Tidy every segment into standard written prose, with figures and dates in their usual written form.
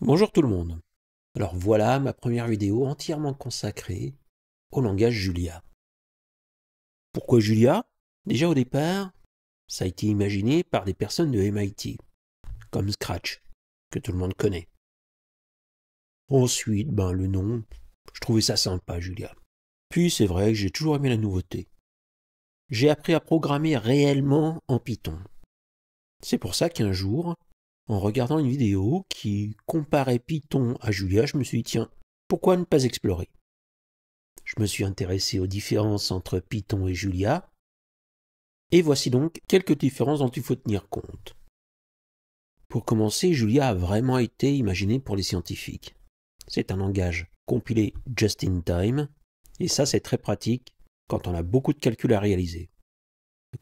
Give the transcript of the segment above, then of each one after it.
Bonjour tout le monde. Alors voilà ma première vidéo entièrement consacrée au langage Julia. Pourquoi Julia? Déjà au départ, ça a été imaginé par des personnes de MIT, comme Scratch, que tout le monde connaît. Ensuite, le nom, je trouvais ça sympa, Julia. Puis c'est vrai que j'ai toujours aimé la nouveauté. J'ai appris à programmer réellement en Python. C'est pour ça qu'un jour, en regardant une vidéo qui comparait Python à Julia, je me suis dit, tiens, pourquoi ne pas explorer? Je me suis intéressé aux différences entre Python et Julia, et voici donc quelques différences dont il faut tenir compte. Pour commencer, Julia a vraiment été imaginé pour les scientifiques. C'est un langage compilé just in time, et ça c'est très pratique quand on a beaucoup de calculs à réaliser.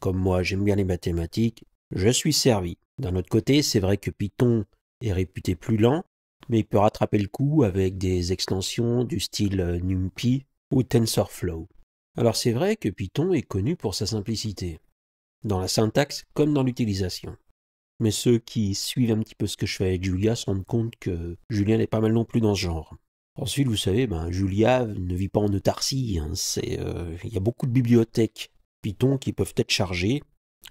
Comme moi j'aime bien les mathématiques, je suis servi. D'un autre côté, c'est vrai que Python est réputé plus lent, mais il peut rattraper le coup avec des extensions du style NumPy ou TensorFlow. Alors c'est vrai que Python est connu pour sa simplicité, dans la syntaxe comme dans l'utilisation. Mais ceux qui suivent un petit peu ce que je fais avec Julia se rendent compte que Julia n'est pas mal non plus dans ce genre. Ensuite, vous savez, Julia ne vit pas en autarcie. Il y a beaucoup de bibliothèques Python qui peuvent être chargées,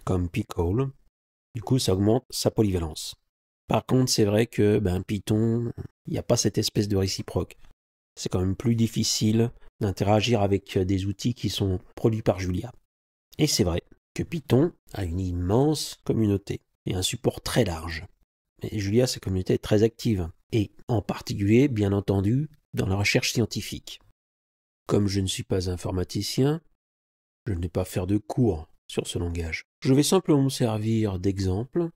comme Pickle. Du coup, ça augmente sa polyvalence. Par contre, c'est vrai que Python, il n'y a pas cette espèce de réciproque. C'est quand même plus difficile d'interagir avec des outils qui sont produits par Julia. Et c'est vrai que Python a une immense communauté et un support très large. Et Julia, sa communauté est très active, et en particulier, bien entendu, dans la recherche scientifique. Comme je ne suis pas informaticien, je ne vais pas faire de cours sur ce langage. Je vais simplement me servir d'exemples,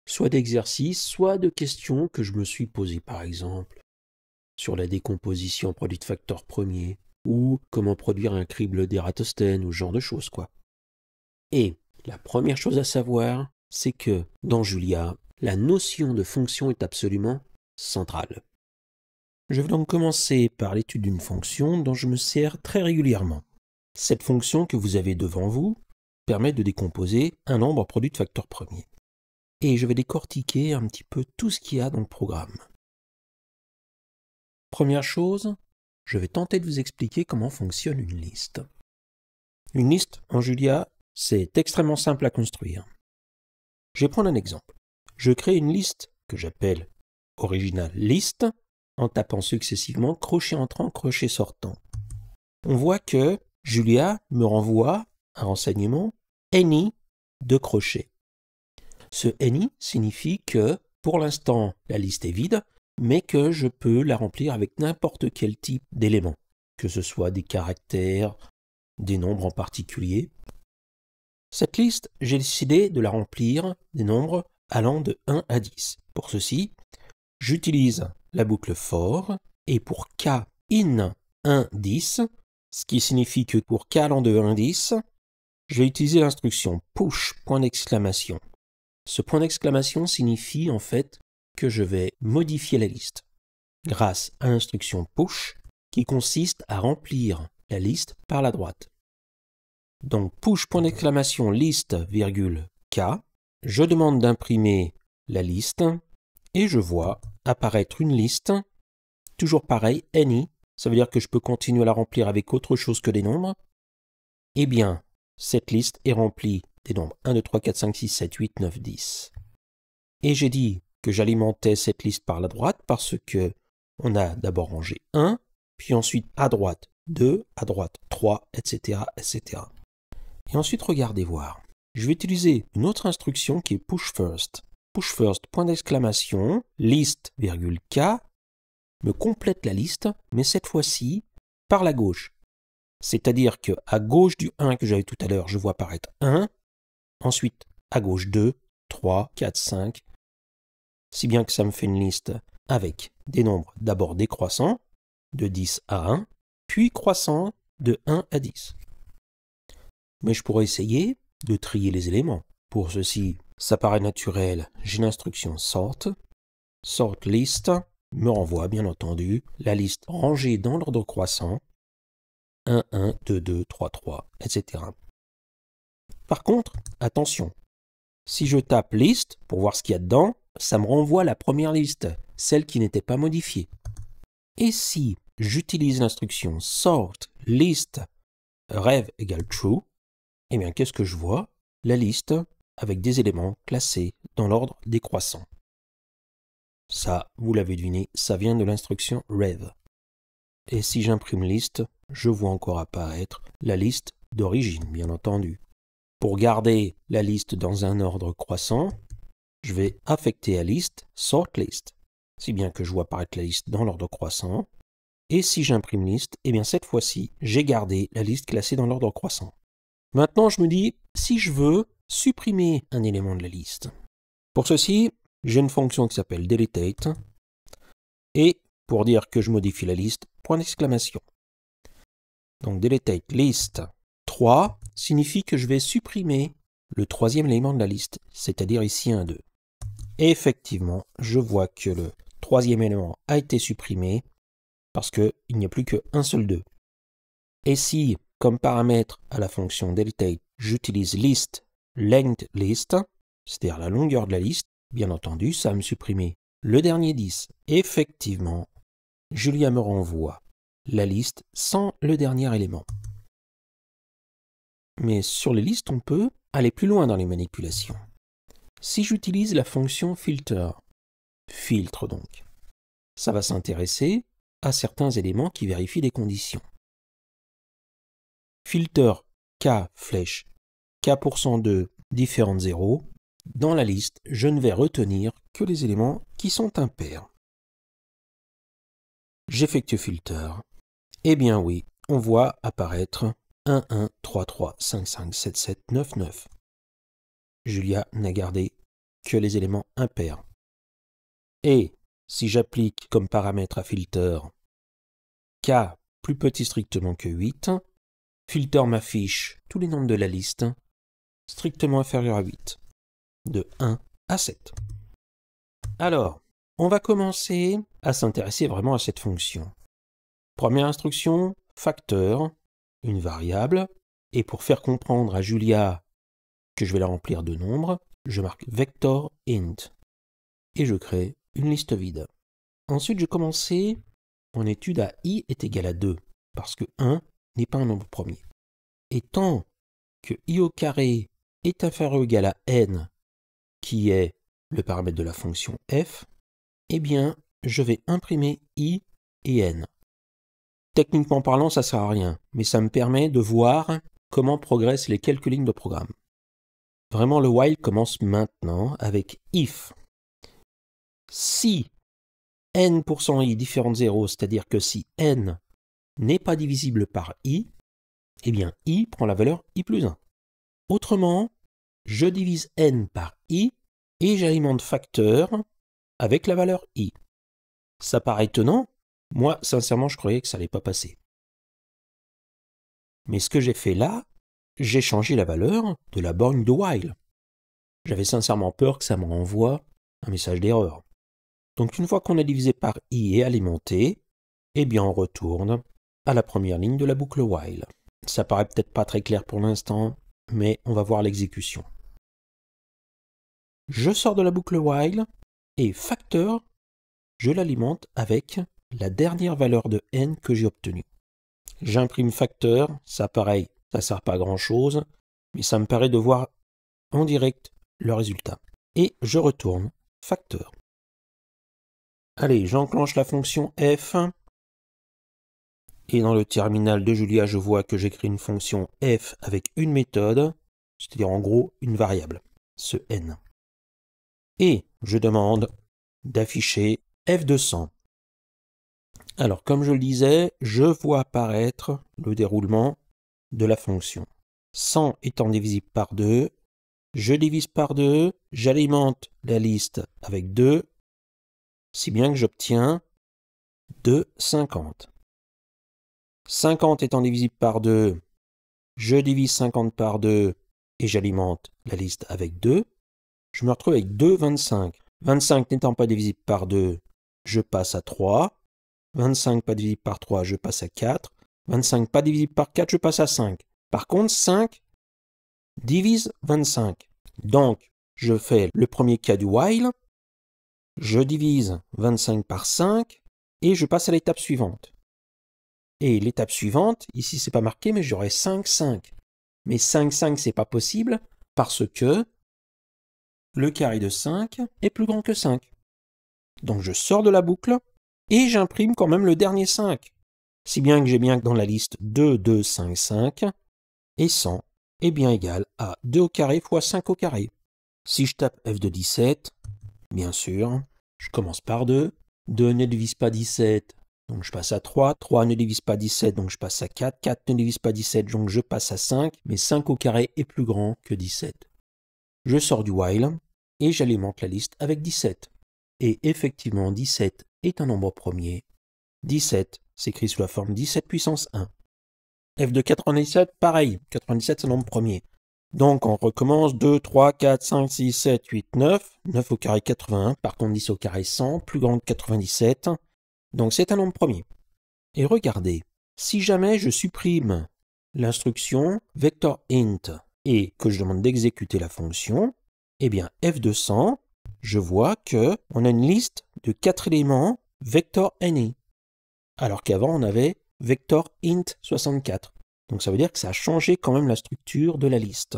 soit d'exercices, soit de questions que je me suis posées, par exemple, sur la décomposition en produits de facteurs premiers, ou comment produire un crible d'Ératosthène, ou ce genre de choses, quoi. Et la première chose à savoir, c'est que, dans Julia, la notion de fonction est absolument centrale. Je vais donc commencer par l'étude d'une fonction dont je me sers très régulièrement. Cette fonction que vous avez devant vous permet de décomposer un nombre produit de facteurs premiers. Et je vais décortiquer un petit peu tout ce qu'il y a dans le programme. Première chose, je vais tenter de vous expliquer comment fonctionne une liste. Une liste, en Julia, c'est extrêmement simple à construire. Je vais prendre un exemple. Je crée une liste que j'appelle original list en tapant successivement crochet entrant, crochet sortant. On voit que Julia me renvoie un renseignement any de crochet. Ce any signifie que pour l'instant la liste est vide, mais que je peux la remplir avec n'importe quel type d'éléments, que ce soit des caractères, des nombres en particulier. Cette liste, j'ai décidé de la remplir des nombres allant de 1 à 10. Pour ceci, j'utilise la boucle for, et pour k in 1, 10, ce qui signifie que pour k allant de 1 à 10, je vais utiliser l'instruction push, point d'exclamation. Ce point d'exclamation signifie en fait que je vais modifier la liste grâce à l'instruction push qui consiste à remplir la liste par la droite. Donc push, point d'exclamation, liste, virgule, k, je demande d'imprimer la liste et je vois apparaître une liste, toujours pareil, any, ça veut dire que je peux continuer à la remplir avec autre chose que des nombres. Eh bien, cette liste est remplie des nombres 1, 2, 3, 4, 5, 6, 7, 8, 9, 10. Et j'ai dit que j'alimentais cette liste par la droite parce que on a d'abord rangé 1, puis ensuite à droite 2, à droite 3, etc., etc. Et ensuite, regardez voir. Je vais utiliser une autre instruction qui est push first. Push first, point d'exclamation, list, virgule, k, me complète la liste, mais cette fois-ci par la gauche. C'est-à-dire qu'à gauche du 1 que j'avais tout à l'heure, je vois apparaître 1, ensuite à gauche 2, 3, 4, 5, si bien que ça me fait une liste avec des nombres d'abord décroissants, de 10 à 1, puis croissants de 1 à 10. Mais je pourrais essayer de trier les éléments. Pour ceci, ça paraît naturel, j'ai l'instruction sort. Sort list me renvoie bien entendu la liste rangée dans l'ordre croissant, 1, 1, 2, 2, 3, 3, etc. Par contre, attention, si je tape list pour voir ce qu'il y a dedans, ça me renvoie la première liste. celle qui n'était pas modifiée. Et si j'utilise l'instruction sort list rev égale true, eh bien qu'est-ce que je vois? La liste avec des éléments classés dans l'ordre décroissant. Ça, vous l'avez deviné, ça vient de l'instruction rev. Et si j'imprime liste, je vois encore apparaître la liste d'origine, bien entendu. Pour garder la liste dans un ordre croissant, je vais affecter à liste sort list, si bien que je vois apparaître la liste dans l'ordre croissant. Et si j'imprime liste, eh bien cette fois-ci, j'ai gardé la liste classée dans l'ordre croissant. Maintenant, je me dis, si je veux supprimer un élément de la liste. Pour ceci, j'ai une fonction qui s'appelle deletate, et pour dire que je modifie la liste, point d'exclamation. Donc deletate list 3 signifie que je vais supprimer le troisième élément de la liste, c'est-à-dire ici un 2. Et effectivement, je vois que le troisième élément a été supprimé parce qu'il n'y a plus qu'un seul 2. Et si, comme paramètre à la fonction deletate, j'utilise list length list, c'est-à-dire la longueur de la liste, bien entendu, ça va me supprimer le dernier 10. Effectivement, Julia me renvoie la liste sans le dernier élément. Mais sur les listes, on peut aller plus loin dans les manipulations. Si j'utilise la fonction filter, filtre donc, ça va s'intéresser à certains éléments qui vérifient des conditions. Filter K flèche K%2 différents de 0. Dans la liste, je ne vais retenir que les éléments qui sont impairs. J'effectue filter. Eh bien oui, on voit apparaître 1, 1, 3, 3, 5, 5, 7, 7, 9, 9. Julia n'a gardé que les éléments impairs. Et si j'applique comme paramètre à filter K plus petit strictement que 8, filter m'affiche tous les nombres de la liste strictement inférieurs à 8, de 1 à 7. Alors, on va commencer à s'intéresser vraiment à cette fonction. Première instruction, facteur, une variable, et pour faire comprendre à Julia que je vais la remplir de nombres, je marque vector int, et je crée une liste vide. Ensuite, je commençais mon étude à i est égal à 2, parce que 1 n'est pas un nombre premier. Et tant que i au carré est inférieur ou égal à n, qui est le paramètre de la fonction f, eh bien, je vais imprimer i et n. Techniquement parlant, ça ne sert à rien, mais ça me permet de voir comment progressent les quelques lignes de programme. Vraiment, le while commence maintenant avec if. Si n%i différent de 0, c'est-à-dire que si n n'est pas divisible par i, eh bien i prend la valeur i plus 1. Autrement, je divise n par i et j'alimente facteur avec la valeur i. Ça paraît étonnant, moi sincèrement je croyais que ça n'allait pas passer. Mais ce que j'ai fait là, j'ai changé la valeur de la borne de while. J'avais sincèrement peur que ça me renvoie un message d'erreur. Donc une fois qu'on a divisé par i et alimenté, eh bien on retourne à la première ligne de la boucle while. Ça paraît peut-être pas très clair pour l'instant, mais on va voir l'exécution. Je sors de la boucle while et facteur, je l'alimente avec la dernière valeur de n que j'ai obtenue. J'imprime facteur, ça pareil, ça ne sert pas à grand chose, mais ça me permet de voir en direct le résultat. Et je retourne facteur. Allez, j'enclenche la fonction f. Et dans le terminal de Julia, je vois que j'écris une fonction f avec une méthode, c'est-à-dire en gros une variable, ce n. Et je demande d'afficher f200. Alors, comme je le disais, je vois apparaître le déroulement de la fonction. 100 étant divisible par 2, je divise par 2, j'alimente la liste avec 2, si bien que j'obtiens 2,50. 50 étant divisible par 2, je divise 50 par 2 et j'alimente la liste avec 2. Je me retrouve avec 2,25. 25 n'étant pas divisible par 2, je passe à 3. 25 pas divisible par 3, je passe à 4. 25 pas divisible par 4, je passe à 5. Par contre, 5 divise 25. Donc, je fais le premier cas du while. je divise 25 par 5 et je passe à l'étape suivante. Et l'étape suivante, ici c'est pas marqué, mais j'aurai 5, 5. Mais 5, 5, c'est pas possible parce que le carré de 5 est plus grand que 5. Donc je sors de la boucle et j'imprime quand même le dernier 5. Si bien que j'ai bien que dans la liste 2, 2, 5, 5 et 100 est bien égal à 2 au carré fois 5 au carré. Si je tape f de 17, bien sûr, je commence par 2. 2 ne divise pas 17, donc je passe à 3. 3 ne divise pas 17, donc je passe à 4. 4 ne divise pas 17, donc je passe à 5. Mais 5 au carré est plus grand que 17. Je sors du while et j'alimente la liste avec 17. Et effectivement, 17 est un nombre premier. 17 s'écrit sous la forme 17 puissance 1. f de 97, pareil. 97, c'est un nombre premier. Donc, on recommence 2, 3, 4, 5, 6, 7, 8, 9. 9 au carré 81. Par contre, 10 au carré 100, plus grand que 97. Donc, c'est un nombre premier. Et regardez, si jamais je supprime l'instruction vector int et que je demande d'exécuter la fonction, eh bien, f de 100, je vois qu'on a une liste de 4 éléments vector any. Alors qu'avant, on avait vector int 64. Donc ça veut dire que ça a changé quand même la structure de la liste.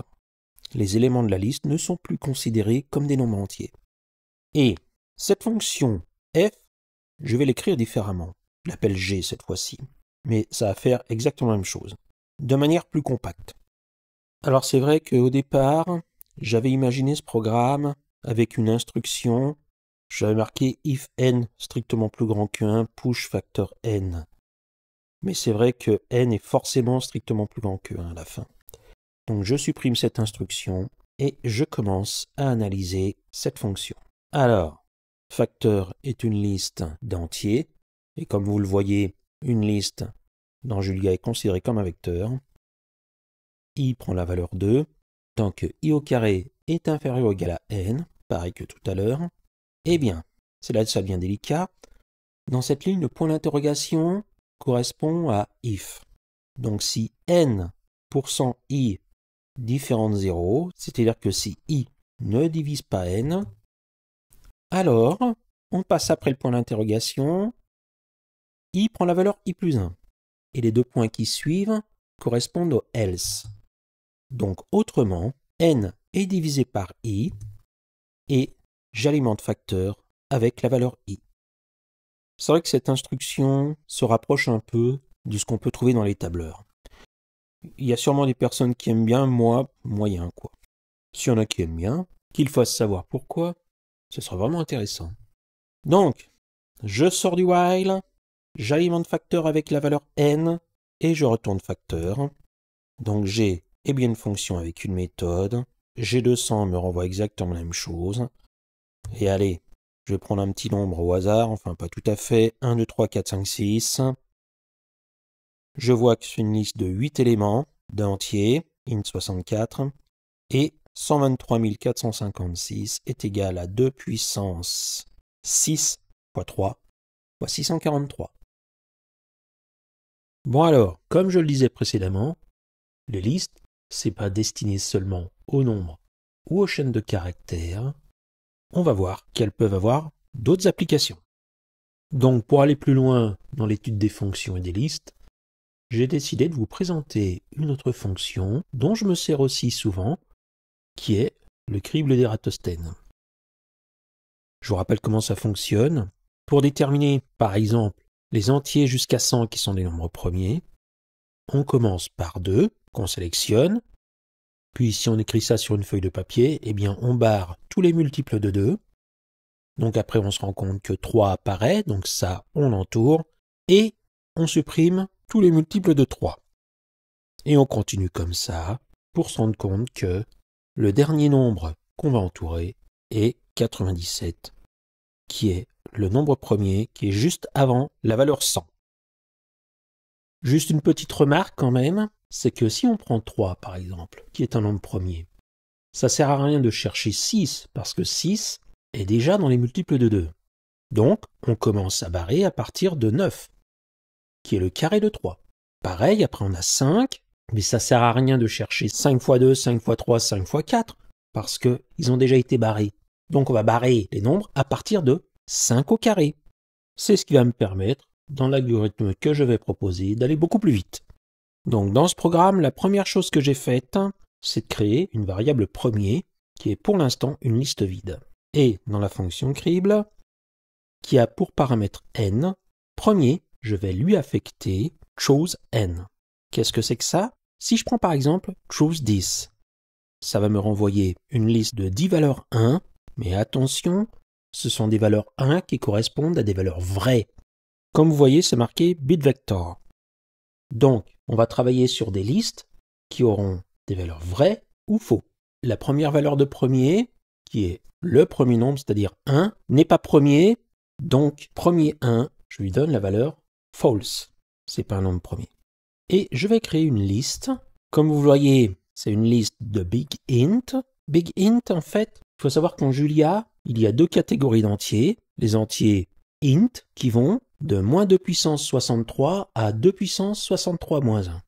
Les éléments de la liste ne sont plus considérés comme des nombres entiers. Et cette fonction f, je vais l'écrire différemment. Je l'appelle g cette fois-ci. Mais ça va faire exactement la même chose, de manière plus compacte. Alors c'est vrai qu'au départ, j'avais imaginé ce programme avec une instruction. J'avais marqué if n strictement plus grand que 1, push factor n. Mais c'est vrai que n est forcément strictement plus grand que 1 à la fin. Donc je supprime cette instruction et je commence à analyser cette fonction. Alors, facteur est une liste d'entiers, et comme vous le voyez, une liste dans Julia est considérée comme un vecteur. I prend la valeur 2, tant que i au carré est inférieur ou égal à n, pareil que tout à l'heure. Eh bien, c'est là que ça devient délicat. Dans cette ligne, le point d'interrogation correspond à if. Donc si n%i différent de 0, c'est-à-dire que si i ne divise pas n, alors on passe après le point d'interrogation, i prend la valeur i plus 1. Et les deux points qui suivent correspondent au else. Donc autrement, n est divisé par i et j'alimente facteur avec la valeur i. C'est vrai que cette instruction se rapproche un peu de ce qu'on peut trouver dans les tableurs. Il y a sûrement des personnes qui aiment bien, moi, moyen, quoi. S'il y en a qui aiment bien, qu'ils fassent savoir pourquoi, ce sera vraiment intéressant. Donc, je sors du while, j'alimente facteur avec la valeur n, et je retourne facteur. Donc j'ai bien une fonction avec une méthode, g200 me renvoie exactement la même chose. Et allez, je vais prendre un petit nombre au hasard, enfin pas tout à fait, 1, 2, 3, 4, 5, 6. Je vois que c'est une liste de 8 éléments d'entiers, int 64, et 123 456 est égal à 2 puissance 6 fois 3 fois 643. Bon alors, comme je le disais précédemment, les listes, c'est pas destiné seulement aux nombres ou aux chaînes de caractères. On va voir qu'elles peuvent avoir d'autres applications. Donc pour aller plus loin dans l'étude des fonctions et des listes, j'ai décidé de vous présenter une autre fonction dont je me sers aussi souvent, qui est le crible d'Ératosthène. Je vous rappelle comment ça fonctionne. Pour déterminer, par exemple, les entiers jusqu'à 100 qui sont des nombres premiers, on commence par 2, qu'on sélectionne, puis si on écrit ça sur une feuille de papier, eh bien on barre tous les multiples de 2. Donc après on se rend compte que 3 apparaît, donc ça on l'entoure, et on supprime tous les multiples de 3. Et on continue comme ça pour se rendre compte que le dernier nombre qu'on va entourer est 97, qui est le nombre premier, qui est juste avant la valeur 100. Juste une petite remarque quand même, c'est que si on prend 3 par exemple, qui est un nombre premier, ça sert à rien de chercher 6, parce que 6 est déjà dans les multiples de 2. Donc, on commence à barrer à partir de 9, qui est le carré de 3. Pareil, après on a 5, mais ça sert à rien de chercher 5 fois 2, 5 fois 3, 5 fois 4, parce qu'ils ont déjà été barrés. Donc on va barrer les nombres à partir de 5 au carré. C'est ce qui va me permettre, dans l'algorithme que je vais proposer, d'aller beaucoup plus vite. Donc dans ce programme, la première chose que j'ai faite, c'est de créer une variable premier, qui est pour l'instant une liste vide. Et dans la fonction crible, qui a pour paramètre n, premier, je vais lui affecter choose n. Qu'est-ce que c'est que ça? Si je prends par exemple choose 10, ça va me renvoyer une liste de 10 valeurs 1, mais attention, ce sont des valeurs 1 qui correspondent à des valeurs vraies. Comme vous voyez, c'est marqué bitvector. Donc, on va travailler sur des listes qui auront des valeurs vraies ou faux. La première valeur de premier, qui est le premier nombre, c'est-à-dire 1, n'est pas premier, donc premier 1, je lui donne la valeur false. C'est pas un nombre premier. Et je vais créer une liste. Comme vous voyez, c'est une liste de big int. Big int, en fait, il faut savoir qu'en Julia, il y a deux catégories d'entiers. Les entiers int qui vont de moins 2 puissance 63 à 2 puissance 63 moins 1.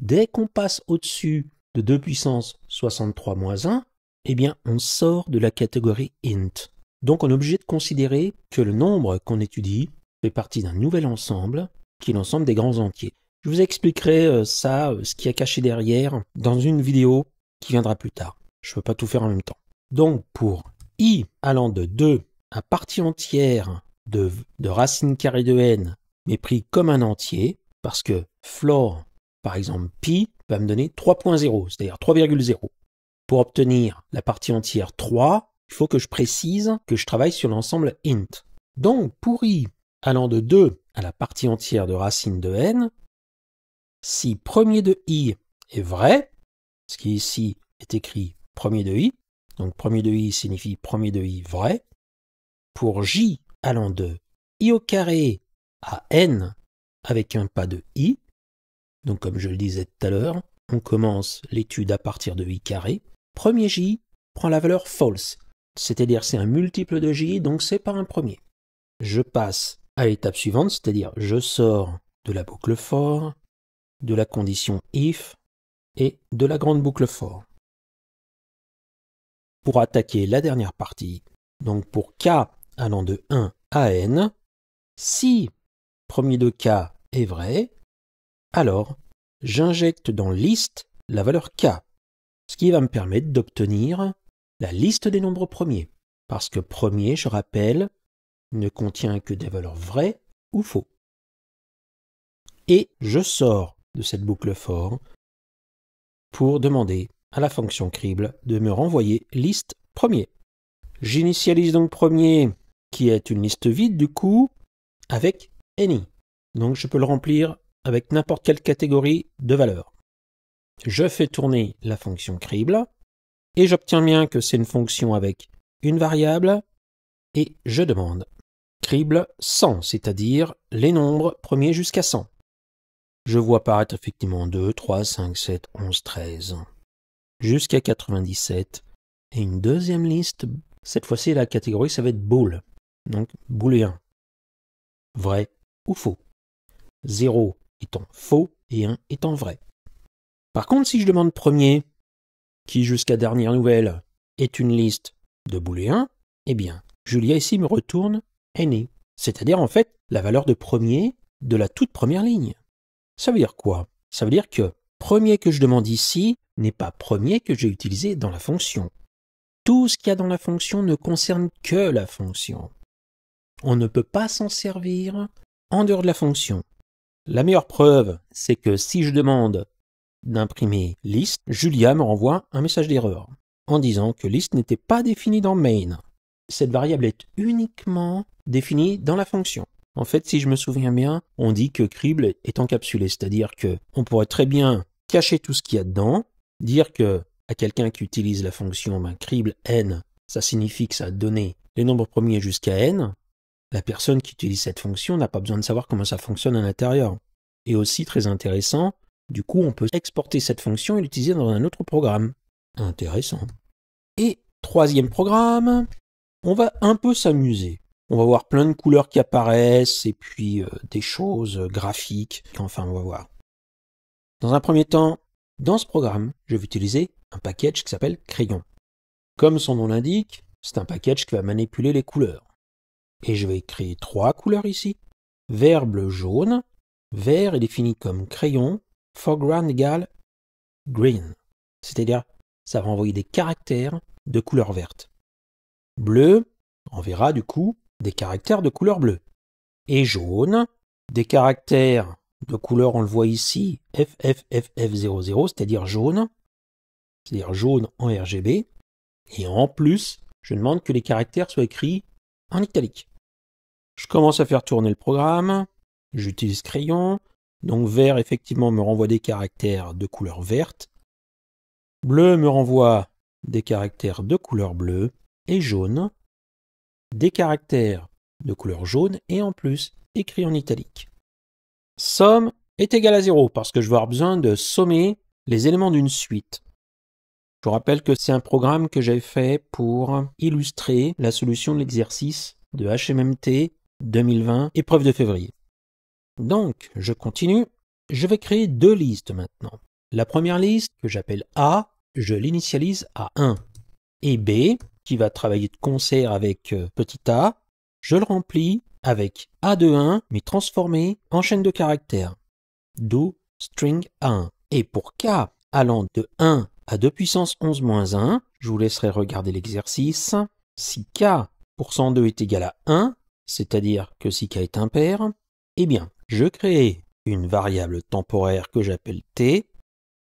Dès qu'on passe au-dessus de 2 puissance 63 moins 1, eh bien, on sort de la catégorie int. Donc, on est obligé de considérer que le nombre qu'on étudie fait partie d'un nouvel ensemble, qui est l'ensemble des grands entiers. Je vous expliquerai ce qui est caché derrière, dans une vidéo qui viendra plus tard. Je ne peux pas tout faire en même temps. Donc, pour i allant de 2 à partie entière de racine carrée de n, mais pris comme un entier, parce que floor, par exemple pi, va me donner 3.0, c'est-à-dire 3,0. Pour obtenir la partie entière 3, il faut que je précise que je travaille sur l'ensemble int. Donc, pour i allant de 2 à la partie entière de racine de n, si premier de i est vrai, ce qui ici est écrit premier de i, donc premier de i signifie premier de i vrai, pour j allant de i au carré à n avec un pas de i, donc comme je le disais tout à l'heure, on commence l'étude à partir de i carré, premier j prend la valeur false, c'est-à-dire c'est un multiple de j, donc c'est pas un premier. Je passe à l'étape suivante, c'est-à-dire je sors de la boucle for, de la condition if et de la grande boucle for. Pour attaquer la dernière partie, donc pour k allant de 1 à n, si premier de k est vrai, alors j'injecte dans list la valeur k, ce qui va me permettre d'obtenir la liste des nombres premiers, parce que premier, je rappelle, ne contient que des valeurs vraies ou faux. Et je sors de cette boucle for pour demander à la fonction crible de me renvoyer liste premier. J'initialise donc premier, qui est une liste vide du coup, avec any. Donc je peux le remplir avec n'importe quelle catégorie de valeurs. Je fais tourner la fonction crible, et j'obtiens bien que c'est une fonction avec une variable, et je demande crible 100, c'est-à-dire les nombres premiers jusqu'à 100. Je vois apparaître effectivement 2, 3, 5, 7, 11, 13, jusqu'à 97. Et une deuxième liste, cette fois-ci la catégorie ça va être bool, donc booléen, vrai ou faux. 0 étant faux et 1 étant vrai. Par contre, si je demande premier, qui jusqu'à dernière nouvelle est une liste de booléens, eh bien, Julia ici me retourne any, c'est-à-dire en fait la valeur de premier de la toute première ligne. Ça veut dire quoi? Ça veut dire que premier que je demande ici n'est pas premier que j'ai utilisé dans la fonction. Tout ce qu'il y a dans la fonction ne concerne que la fonction. On ne peut pas s'en servir en dehors de la fonction. La meilleure preuve, c'est que si je demande d'imprimer list, Julia me renvoie un message d'erreur en disant que list n'était pas définie dans main. Cette variable est uniquement définie dans la fonction. En fait, si je me souviens bien, on dit que crible est encapsulé, c'est-à-dire que on pourrait très bien cacher tout ce qu'il y a dedans, dire que à quelqu'un qui utilise la fonction crible n, ça signifie que ça a donné les nombres premiers jusqu'à n. La personne qui utilise cette fonction n'a pas besoin de savoir comment ça fonctionne à l'intérieur. Et aussi très intéressant, du coup on peut exporter cette fonction et l'utiliser dans un autre programme. Intéressant. Et troisième programme, on va un peu s'amuser. On va voir plein de couleurs qui apparaissent et puis des choses graphiques. Enfin, on va voir. Dans un premier temps, dans ce programme, je vais utiliser un package qui s'appelle crayon. Comme son nom l'indique, c'est un package qui va manipuler les couleurs. Et je vais créer 3 couleurs ici. Vert, bleu, jaune. Vert est défini comme crayon. Foreground égale green. C'est-à-dire, ça va envoyer des caractères de couleur verte. Bleu, on verra du coup des caractères de couleur bleue. Et jaune, des caractères de couleur, on le voit ici, FFFF00, c'est-à-dire jaune en RGB. Et en plus, je demande que les caractères soient écrits en italique. Je commence à faire tourner le programme. J'utilise crayon. Donc vert, effectivement, me renvoie des caractères de couleur verte. Bleu me renvoie des caractères de couleur bleue. Et jaune, des caractères de couleur jaune et en plus écrit en italique. Somme est égal à 0 parce que je vais avoir besoin de sommer les éléments d'une suite. Je vous rappelle que c'est un programme que j'ai fait pour illustrer la solution de l'exercice de HMMT 2020, épreuve de février. Donc, je continue. Je vais créer 2 listes maintenant. La première liste, que j'appelle A, je l'initialise à 1. Et B, qui va travailler de concert avec petit a, je le remplis avec A de 1, mais transformé en chaîne de caractères. Do string A1. Et pour K allant de 1 à 2 puissance 11 moins 1, je vous laisserai regarder l'exercice. Si K pour 102 est égal à 1, c'est-à-dire que si K est impair, eh bien, je crée une variable temporaire que j'appelle T,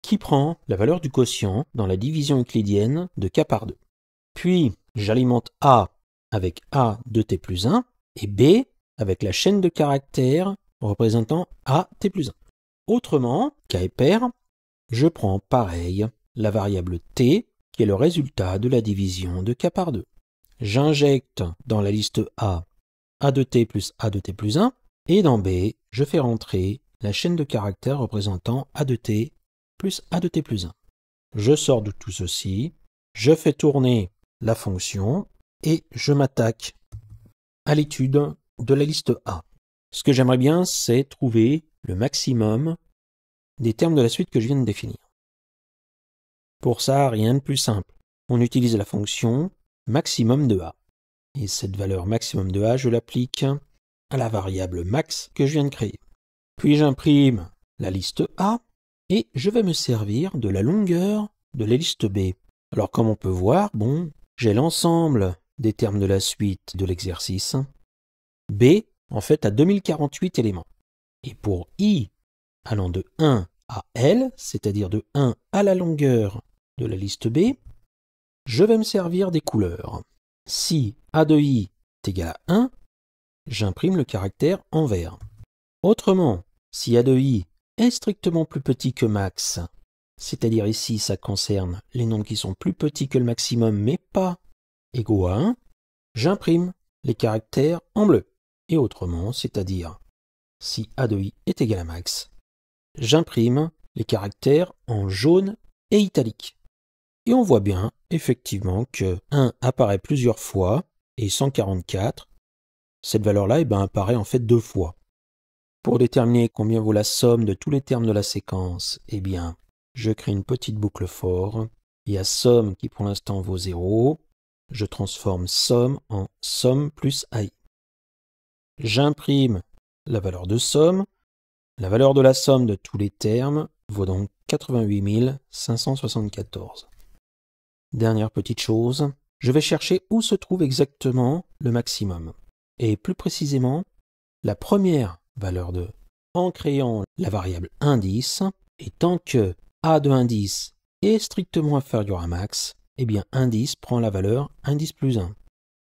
qui prend la valeur du quotient dans la division euclidienne de K par 2. Puis, j'alimente A avec A de T plus 1 et B avec la chaîne de caractères représentant A T plus 1. Autrement, K est pair, je prends pareil la variable T qui est le résultat de la division de K par 2. J'injecte dans la liste A de T plus A de T plus 1 et dans B, je fais rentrer la chaîne de caractères représentant A de T plus A de T plus 1. Je sors de tout ceci, je fais tourner la fonction et je m'attaque à l'étude de la liste A. Ce que j'aimerais bien, c'est trouver le maximum des termes de la suite que je viens de définir. Pour ça, rien de plus simple. On utilise la fonction maximum de A. Et cette valeur maximum de A, je l'applique à la variable max que je viens de créer. Puis j'imprime la liste A et je vais me servir de la longueur de la liste B. Alors comme on peut voir, j'ai l'ensemble des termes de la suite de l'exercice. B, en fait, a 2048 éléments. Et pour I allant de 1 à L, c'est-à-dire de 1 à la longueur de la liste B, je vais me servir des couleurs. Si A de I est égal à 1, j'imprime le caractère en vert. Autrement, si A de I est strictement plus petit que max, c'est-à-dire ici ça concerne les nombres qui sont plus petits que le maximum mais pas égaux à 1, j'imprime les caractères en bleu. Et autrement, c'est-à-dire si A de I est égal à max, j'imprime les caractères en jaune et italique. Et on voit bien, effectivement, que 1 apparaît plusieurs fois, et 144, cette valeur-là apparaît en fait 2 fois. Pour déterminer combien vaut la somme de tous les termes de la séquence, je crée une petite boucle for, et à somme qui pour l'instant vaut 0, je transforme somme en somme plus AI. J'imprime la valeur de somme. La valeur de la somme de tous les termes vaut donc 88 574. Dernière petite chose, je vais chercher où se trouve exactement le maximum. Et plus précisément, la première valeur de en créant la variable indice, et tant que A de indice est strictement inférieur à max, indice prend la valeur indice plus 1.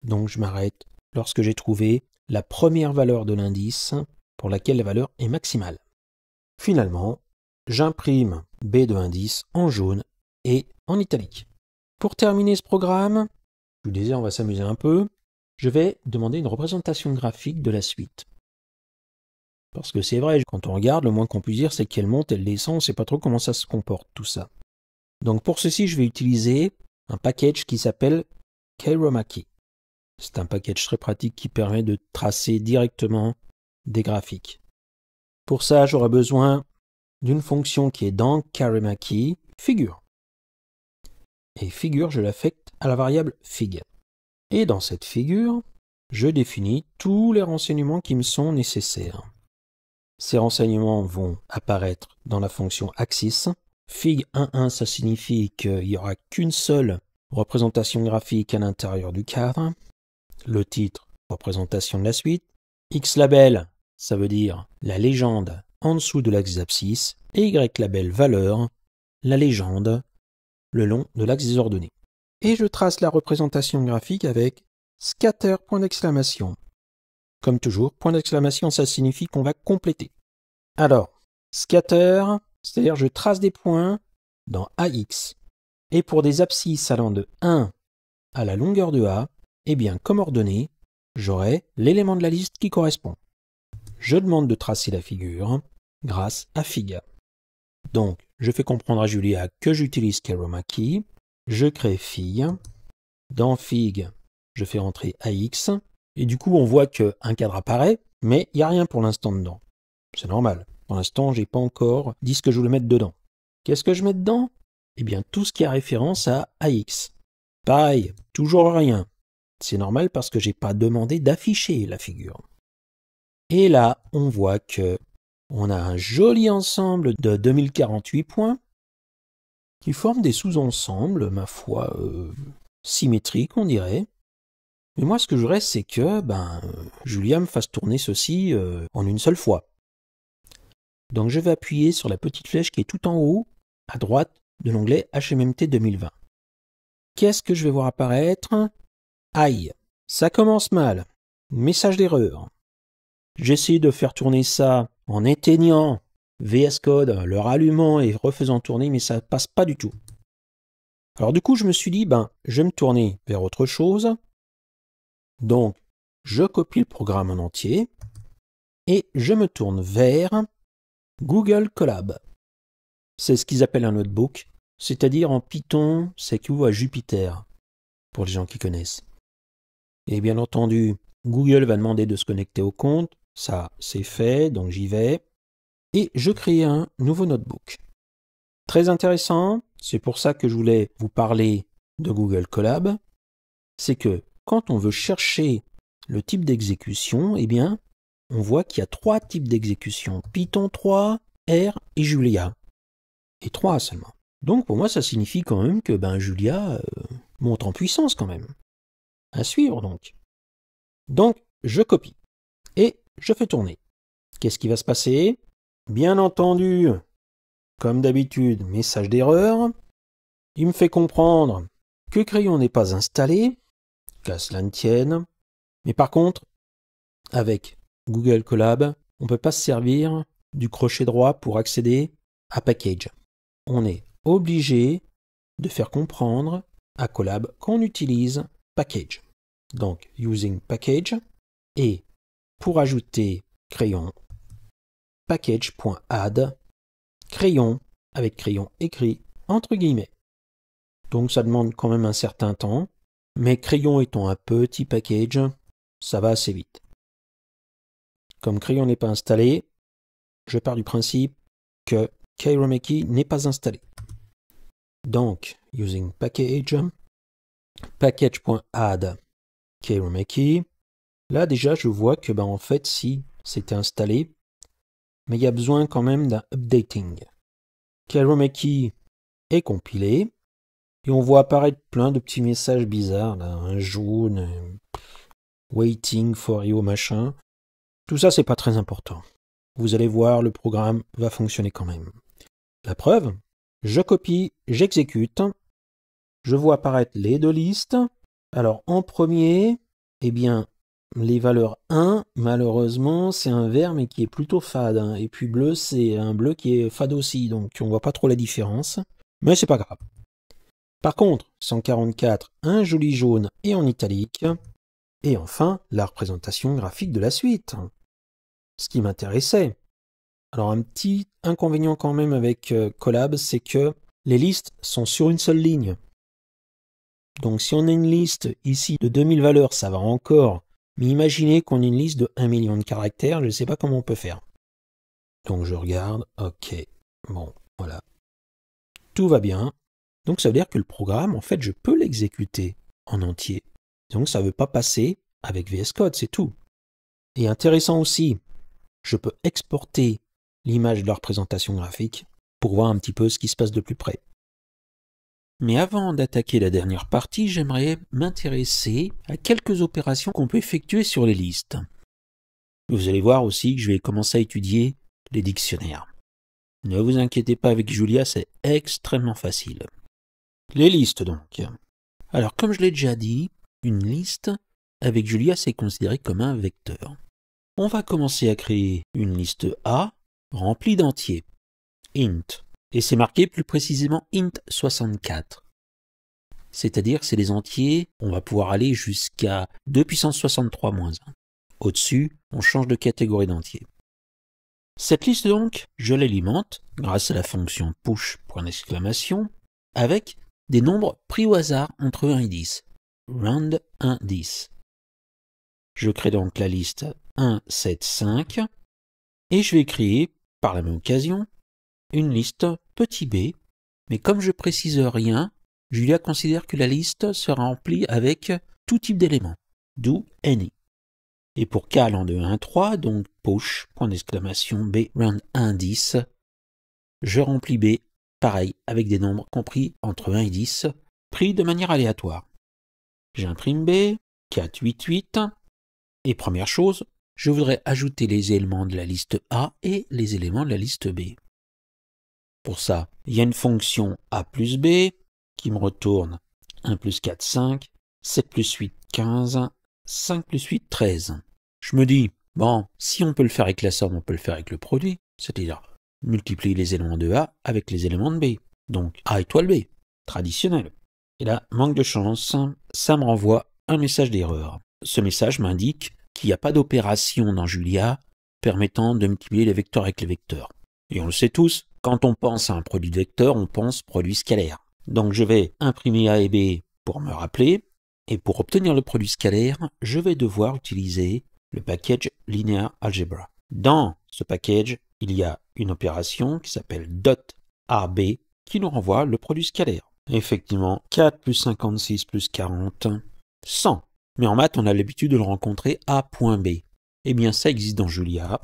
Donc je m'arrête lorsque j'ai trouvé la première valeur de l'indice pour laquelle la valeur est maximale. Finalement, j'imprime B de indice en jaune et en italique. Pour terminer ce programme, je vous disais on va s'amuser un peu, je vais demander une représentation graphique de la suite. Parce que c'est vrai, quand on regarde, le moins qu'on puisse dire c'est qu'elle monte, elle descend, on ne sait pas trop comment ça se comporte tout ça. Donc pour ceci, je vais utiliser un package qui s'appelle Keyromaki. C'est un package très pratique qui permet de tracer directement des graphiques. Pour ça, j'aurai besoin d'une fonction qui est dans Keyromaki, figure. Et figure, je l'affecte à la variable fig. Et dans cette figure, je définis tous les renseignements qui me sont nécessaires. Ces renseignements vont apparaître dans la fonction axis. Fig11, ça signifie qu'il n'y aura qu'une seule représentation graphique à l'intérieur du cadre. Le titre, représentation de la suite. Xlabel, ça veut dire la légende en dessous de l'axe abscisse. Et Ylabel, valeur, la légende le long de l'axe des ordonnées. Et je trace la représentation graphique avec scatter, point d'exclamation. Comme toujours, point d'exclamation, ça signifie qu'on va compléter. Alors, scatter, c'est-à-dire je trace des points dans AX. Et pour des abscisses allant de 1 à la longueur de A, eh bien, comme ordonnée, j'aurai l'élément de la liste qui correspond. Je demande de tracer la figure grâce à Fig. Donc, je fais comprendre à Julia que j'utilise Keyromaki. Je crée Fig. Dans Fig, je fais entrer AX. Et du coup, on voit qu'un cadre apparaît, mais il n'y a rien pour l'instant dedans. C'est normal. Pour l'instant, j'ai pas encore dit ce que je voulais mettre dedans. Qu'est-ce que je mets dedans? Eh bien, tout ce qui a référence à AX. Pareil, toujours rien. C'est normal parce que j'ai pas demandé d'afficher la figure. Et là, on voit que on a un joli ensemble de 2048 points qui forment des sous-ensembles, ma foi, symétriques, on dirait. Mais moi, ce que je voudrais, c'est que Julia me fasse tourner ceci en une seule fois. Donc, je vais appuyer sur la petite flèche qui est tout en haut, à droite de l'onglet HMMT 2020. Qu'est-ce que je vais voir apparaître? Aïe, ça commence mal. Message d'erreur. J'essaie de faire tourner ça en éteignant VS Code, le rallumant et refaisant tourner, mais ça passe pas du tout. Alors du coup, je me suis dit, je vais me tourner vers autre chose. Donc, je copie le programme en entier et je me tourne vers Google Colab. C'est ce qu'ils appellent un notebook, c'est-à-dire en Python, c'est équivaut à Jupyter, pour les gens qui connaissent. Et bien entendu, Google va demander de se connecter au compte. Ça, c'est fait, donc j'y vais. Et je crée un nouveau notebook. Très intéressant, c'est pour ça que je voulais vous parler de Google Colab. C'est que quand on veut chercher le type d'exécution, eh bien, on voit qu'il y a 3 types d'exécution. Python 3, R et Julia. Et 3 seulement. Donc pour moi, ça signifie quand même que Julia monte en puissance quand même. À suivre donc. Donc, je copie. Et je fais tourner. Qu'est-ce qui va se passer? Bien entendu, comme d'habitude, message d'erreur. Il me fait comprendre que Crayon n'est pas installé, qu'à cela ne tienne. Mais par contre, avec Google Colab, on ne peut pas se servir du crochet droit pour accéder à Package. On est obligé de faire comprendre à Colab qu'on utilise Package. Donc, using Package et pour ajouter Crayon, package.add, Crayon avec Crayon écrit entre guillemets. Donc ça demande quand même un certain temps, mais Crayon étant un petit package, ça va assez vite. Comme Crayon n'est pas installé, je pars du principe que Keyromaki n'est pas installé. Donc, using package, package.add Keyromaki. Là, déjà, je vois que, en fait, si c'était installé, mais il y a besoin quand même d'un updating. Keyromaki est compilé, et on voit apparaître plein de petits messages bizarres, là, un jaune, waiting for you, machin. Tout ça, c'est pas très important. Vous allez voir, le programme va fonctionner quand même. La preuve, je copie, j'exécute, je vois apparaître les 2 listes. Alors, en premier, eh bien, les valeurs 1, malheureusement, c'est un vert, mais qui est plutôt fade. Et puis bleu, c'est un bleu qui est fade aussi, donc on voit pas trop la différence. Mais c'est pas grave. Par contre, 144, un joli jaune et en italique. Et enfin, la représentation graphique de la suite. Ce qui m'intéressait. Alors, un petit inconvénient quand même avec Colab, c'est que les listes sont sur une seule ligne. Donc, si on a une liste ici de 2000 valeurs, ça va encore. Mais imaginez qu'on ait une liste de 1 million de caractères, je ne sais pas comment on peut faire. Donc je regarde, ok, bon, voilà. Tout va bien. Donc ça veut dire que le programme, en fait, je peux l'exécuter en entier Donc ça ne veut pas passer avec VS Code, c'est tout. Et intéressant aussi, je peux exporter l'image de la représentation graphique pour voir un petit peu ce qui se passe de plus près. Mais avant d'attaquer la dernière partie, j'aimerais m'intéresser à quelques opérations qu'on peut effectuer sur les listes. Vous allez voir aussi que je vais commencer à étudier les dictionnaires. Ne vous inquiétez pas, avec Julia, c'est extrêmement facile. Les listes donc. Alors comme je l'ai déjà dit, une liste, avec Julia, c'est considéré comme un vecteur. On va commencer à créer une liste A remplie d'entiers, int, et c'est marqué plus précisément int 64. C'est-à-dire que c'est des entiers, on va pouvoir aller jusqu'à 2 puissance 63 moins 1. Au-dessus, on change de catégorie d'entiers. Cette liste donc, je l'alimente grâce à la fonction push, avec des nombres pris au hasard entre 1 et 10. Round 1, 10. Je crée donc la liste 1, 7, 5 et je vais créer, par la même occasion, une liste petit b, mais comme je précise rien, Julia considère que la liste sera remplie avec tout type d'éléments, do any. Et pour k allant de 1 à 3, donc push, b, round 1, 10, je remplis b, pareil, avec des nombres compris entre 1 et 10, pris de manière aléatoire. J'imprime b, 4, 8, 8, et première chose, je voudrais ajouter les éléments de la liste A et les éléments de la liste B. Pour ça, il y a une fonction A plus B qui me retourne 1 plus 4, 5, 7 plus 8, 15, 5 plus 8, 13. Je me dis, bon, si on peut le faire avec la somme, on peut le faire avec le produit, c'est-à-dire multiplier les éléments de A avec les éléments de B. Donc A étoile B, traditionnel. Et là, manque de chance, ça me renvoie un message d'erreur. Ce message m'indique qu'il n'y a pas d'opération dans Julia permettant de multiplier les vecteurs avec les vecteurs. Et on le sait tous, quand on pense à un produit de vecteurs, on pense produit scalaire. Donc je vais imprimer A et B pour me rappeler, et pour obtenir le produit scalaire, je vais devoir utiliser le package Linear Algebra. Dans ce package, il y a une opération qui s'appelle .ab qui nous renvoie le produit scalaire. Effectivement, 4 plus 56 plus 40, 100. Mais en maths, on a l'habitude de le rencontrer A.B. Eh bien, ça existe dans Julia.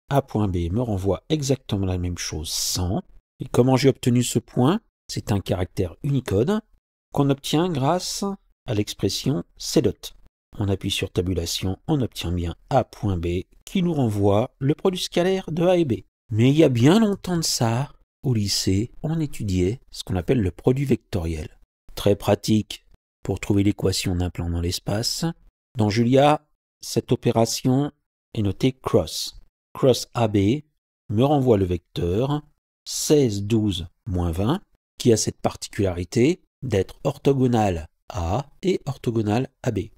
A.B me renvoie exactement la même chose, 100. Et comment j'ai obtenu ce point? C'est un caractère Unicode qu'on obtient grâce à l'expression C-dot. On appuie sur tabulation, on obtient bien A.B qui nous renvoie le produit scalaire de A et B. Mais il y a bien longtemps de ça, au lycée, on étudiait ce qu'on appelle le produit vectoriel. Très pratique pour trouver l'équation d'un plan dans l'espace. Dans Julia, cette opération est notée cross. Cross AB me renvoie le vecteur 16, 12, moins 20, qui a cette particularité d'être orthogonal à A et orthogonal à B.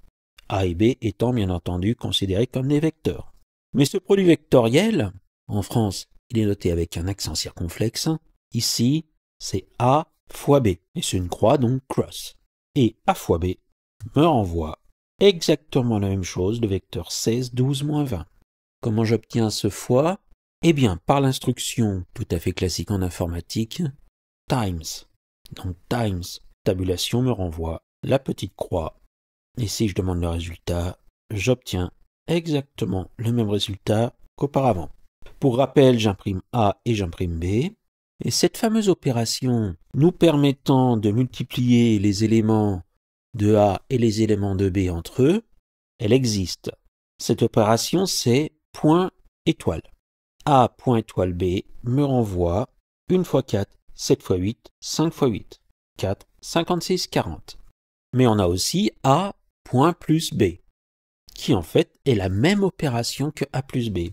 A et B étant bien entendu considérés comme des vecteurs. Mais ce produit vectoriel, en France, il est noté avec un accent circonflexe. Ici, c'est A fois B, et c'est une croix, donc cross. Et A fois B me renvoie exactement la même chose, le vecteur 16, 12, moins 20. Comment j'obtiens ce fois? Eh bien, par l'instruction tout à fait classique en informatique, times. Donc times, tabulation me renvoie la petite croix. Et si je demande le résultat, j'obtiens exactement le même résultat qu'auparavant. Pour rappel, j'imprime A et j'imprime B. Et cette fameuse opération nous permettant de multiplier les éléments de A et les éléments de B entre eux, elle existe. Cette opération, c'est point étoile. A point étoile B me renvoie 1 fois 4, 7 fois 8, 5 fois 8, 4, 56, 40. Mais on a aussi A point plus B, qui en fait est la même opération que A plus B.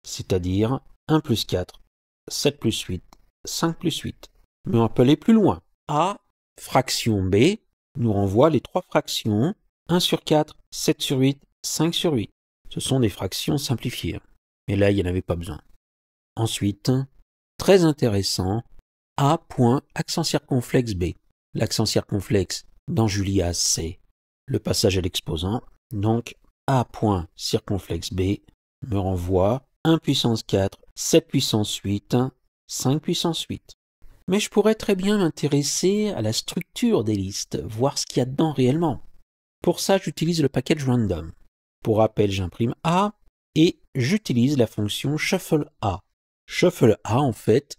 C'est-à-dire 1 plus 4, 7 plus 8, 5 plus 8. Mais on peut aller plus loin. A, fraction B, nous renvoie les trois fractions 1 sur 4, 7 sur 8, 5 sur 8. Ce sont des fractions simplifiées. Mais là, il n'y en avait pas besoin. Ensuite, très intéressant, A point accent circonflexe B. L'accent circonflexe dans Julia, c'est le passage à l'exposant. Donc, A point circonflexe B me renvoie 1 puissance 4, 7 puissance 8, 5 puissance 8. Mais je pourrais très bien m'intéresser à la structure des listes, voir ce qu'il y a dedans réellement. Pour ça, j'utilise le package random. Pour rappel, j'imprime A et j'utilise la fonction shuffle A. Shuffle A, en fait,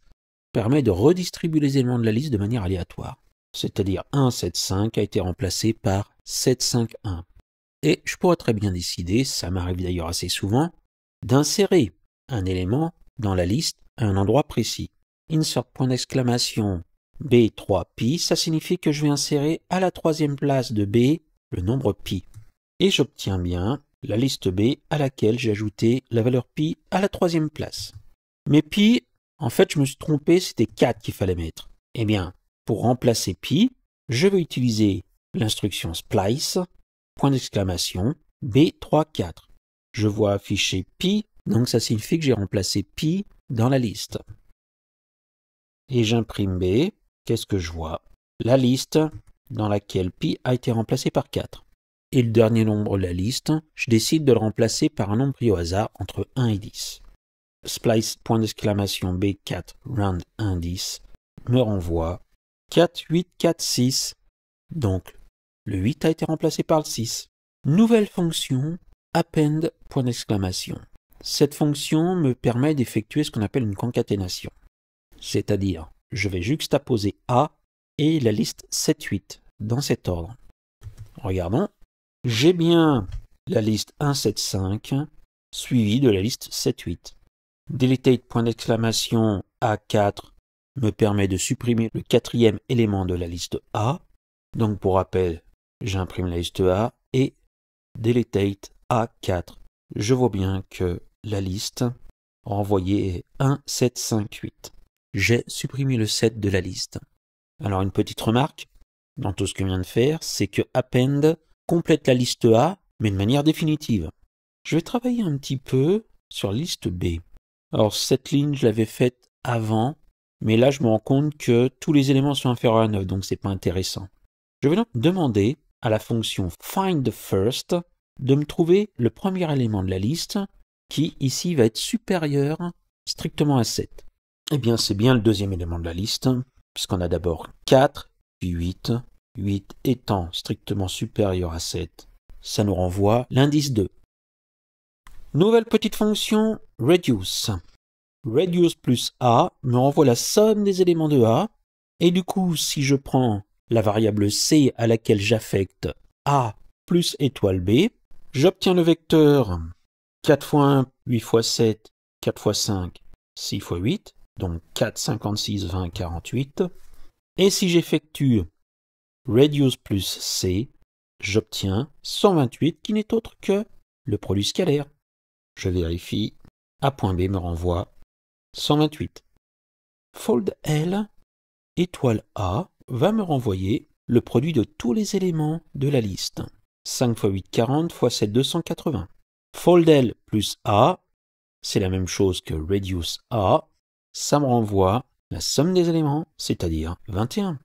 permet de redistribuer les éléments de la liste de manière aléatoire. C'est-à-dire 1, 7, 5 a été remplacé par 7, 5, 1. Et je pourrais très bien décider, ça m'arrive d'ailleurs assez souvent, d'insérer un élément dans la liste à un endroit précis. Insert point d'exclamation B3 pi, ça signifie que je vais insérer à la troisième place de B le nombre pi. Et j'obtiens bien la liste B à laquelle j'ai ajouté la valeur pi à la troisième place. Mais pi, en fait, je me suis trompé, c'était 4 qu'il fallait mettre. Eh bien, pour remplacer pi, je vais utiliser l'instruction splice, point d'exclamation, B34. Je vois afficher pi, donc ça signifie que j'ai remplacé pi dans la liste. Et j'imprime B, qu'est-ce que je vois? La liste dans laquelle pi a été remplacé par 4. Et le dernier nombre de la liste, je décide de le remplacer par un nombre pris au hasard entre 1 et 10. Splice, point d'exclamation B4, round 1, 10, me renvoie 4, 8, 4, 6. Donc, le 8 a été remplacé par le 6. Nouvelle fonction, append, point d'exclamation. Cette fonction me permet d'effectuer ce qu'on appelle une concaténation. C'est-à-dire, je vais juxtaposer A et la liste 7, 8 dans cet ordre. Regardons. J'ai bien la liste 1, 7, 5 suivie de la liste 7, 8. Deletate, point d'exclamation A4 me permet de supprimer le quatrième élément de la liste A. Donc pour rappel, j'imprime la liste A et deletate A4. Je vois bien que la liste renvoyée est 1, 7, 5, 8. J'ai supprimé le 7 de la liste. Alors une petite remarque dans tout ce que je viens de faire, c'est que append complète la liste A, mais de manière définitive. Je vais travailler un petit peu sur la liste B. Alors cette ligne, je l'avais faite avant, mais là je me rends compte que tous les éléments sont inférieurs à 9, donc c'est pas intéressant. Je vais donc demander à la fonction findFirst de me trouver le premier élément de la liste qui ici va être supérieur strictement à 7. Eh bien c'est bien le deuxième élément de la liste, puisqu'on a d'abord 4, puis 8. 8 étant strictement supérieur à 7, ça nous renvoie l'indice 2. Nouvelle petite fonction reduce. Reduce plus A me renvoie la somme des éléments de A, et du coup si je prends la variable C à laquelle j'affecte A plus étoile B, j'obtiens le vecteur 4 fois 1, 8 fois 7, 4 fois 5, 6 fois 8, donc 4, 56, 20, 48. Et si j'effectue reduce plus C, j'obtiens 128 qui n'est autre que le produit scalaire. Je vérifie, A.B me renvoie 128. Fold L, étoile A, va me renvoyer le produit de tous les éléments de la liste. 5 fois 8, 40, fois 7, 280. Fold L plus A, c'est la même chose que reduce A, ça me renvoie la somme des éléments, c'est-à-dire 21.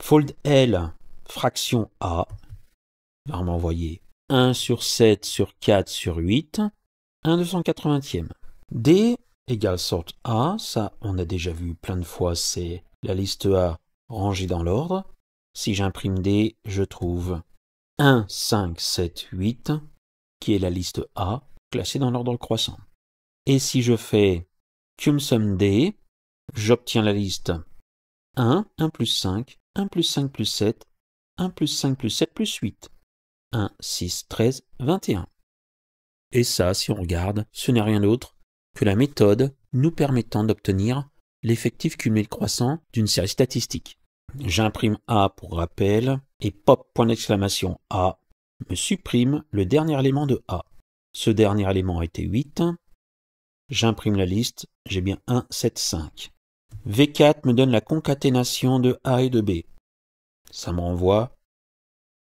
Fold L, fraction A, va m'envoyer 1 sur 7 sur 4 sur 8, 1 280e. D égale sort A, ça on a déjà vu plein de fois, c'est la liste A rangée dans l'ordre. Si j'imprime D, je trouve 1, 5, 7, 8, qui est la liste A, classée dans l'ordre croissant. Et si je fais cumsum D, j'obtiens la liste 1, 1 plus 5, 1 plus 5 plus 7, 1 plus 5 plus 7 plus 8. 1, 6, 13, 21. Et ça, si on regarde, ce n'est rien d'autre que la méthode nous permettant d'obtenir l'effectif cumulé croissant d'une série statistique. J'imprime A pour rappel et pop point d'exclamation A me supprime le dernier élément de A. Ce dernier élément a été 8. J'imprime la liste, j'ai bien 1, 7, 5. V4 me donne la concaténation de A et de B. Ça me renvoie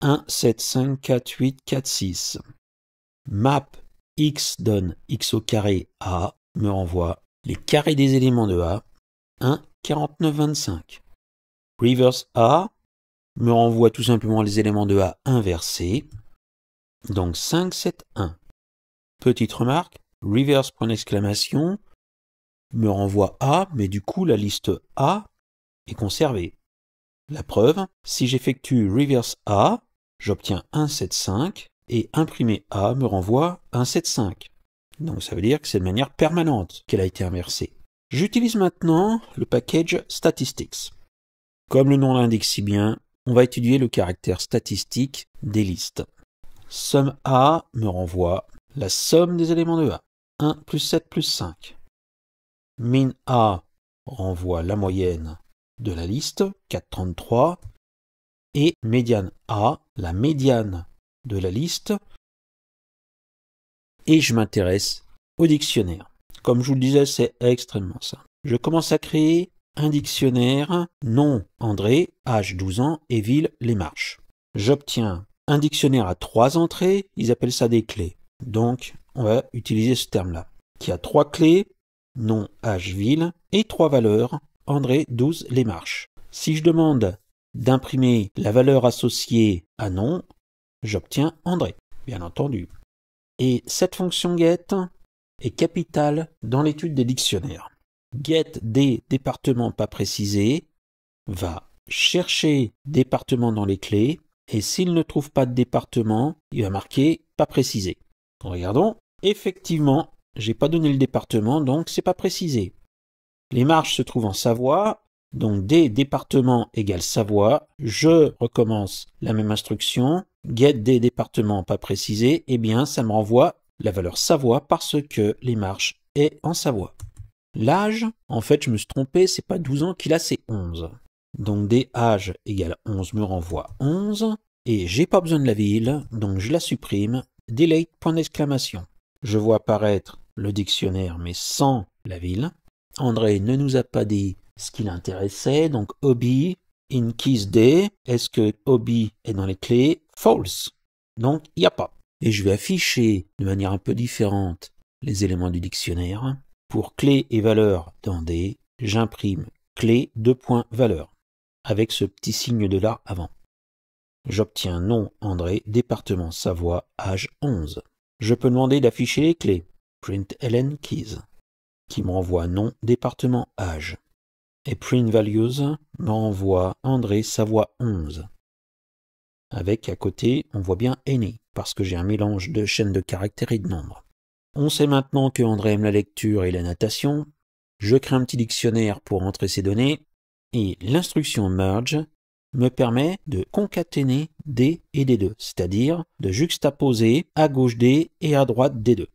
1, 7, 5, 4, 8, 4, 6. Map X donne X au carré A, me renvoie les carrés des éléments de A, 1, 49, 25. Reverse A me renvoie tout simplement les éléments de A inversés, donc 5, 7, 1. Petite remarque, reverse point d'exclamation me renvoie A, mais du coup la liste A est conservée. La preuve, si j'effectue reverse A, j'obtiens 1,75 et imprimer A me renvoie 1,75. Donc ça veut dire que c'est de manière permanente qu'elle a été inversée. J'utilise maintenant le package statistics. Comme le nom l'indique si bien, on va étudier le caractère statistique des listes. Somme A me renvoie la somme des éléments de A. 1 plus 7 plus 5. Min A renvoie la moyenne de la liste, 4,33. Et médiane A, la médiane de la liste. Et je m'intéresse au dictionnaire. Comme je vous le disais, c'est extrêmement simple. Je commence à créer un dictionnaire, nom André, âge 12 ans et ville Les Marches. J'obtiens un dictionnaire à 3 entrées, ils appellent ça des clés. Donc, on va utiliser ce terme-là, qui a 3 clés, nom, âge, ville, et 3 valeurs, André, 12, Les Marches. Si je demande d'imprimer la valeur associée à nom, j'obtiens André, bien entendu. Et cette fonction get est capitale dans l'étude des dictionnaires. Get des départements pas précisés va chercher département dans les clés et s'il ne trouve pas de département, il va marquer pas précisé. Regardons, effectivement, j'ai pas donné le département donc c'est pas précisé. Les Marches se trouvent en Savoie, donc des départements égale Savoie. Je recommence la même instruction, get des départements pas précisés, eh bien ça me renvoie la valeur Savoie parce que Les Marches est en Savoie. L'âge, en fait je me suis trompé, c'est pas 12 ans qu'il a, c'est 11. Donc des âges égale 11 me renvoie 11, et j'ai pas besoin de la ville, donc je la supprime, delete, point d'exclamation. Je vois apparaître le dictionnaire mais sans la ville. André ne nous a pas dit ce qui l'intéressait, donc hobby, in keys day, est-ce que hobby est dans les clés? False. Donc il n'y a pas. Et je vais afficher de manière un peu différente les éléments du dictionnaire. Pour clé et valeur dans D, j'imprime clé, valeur, avec ce petit signe de là avant. J'obtiens nom André, département Savoie, âge 11. Je peux demander d'afficher les clés, print ln keys, qui me renvoie nom, département, âge. Et print values me renvoie André, Savoie 11. Avec à côté, on voit bien any, parce que j'ai un mélange de chaînes de caractères et de nombres. On sait maintenant que André aime la lecture et la natation. Je crée un petit dictionnaire pour entrer ces données. Et l'instruction merge me permet de concaténer D et D2, c'est-à-dire de juxtaposer à gauche D et à droite D2.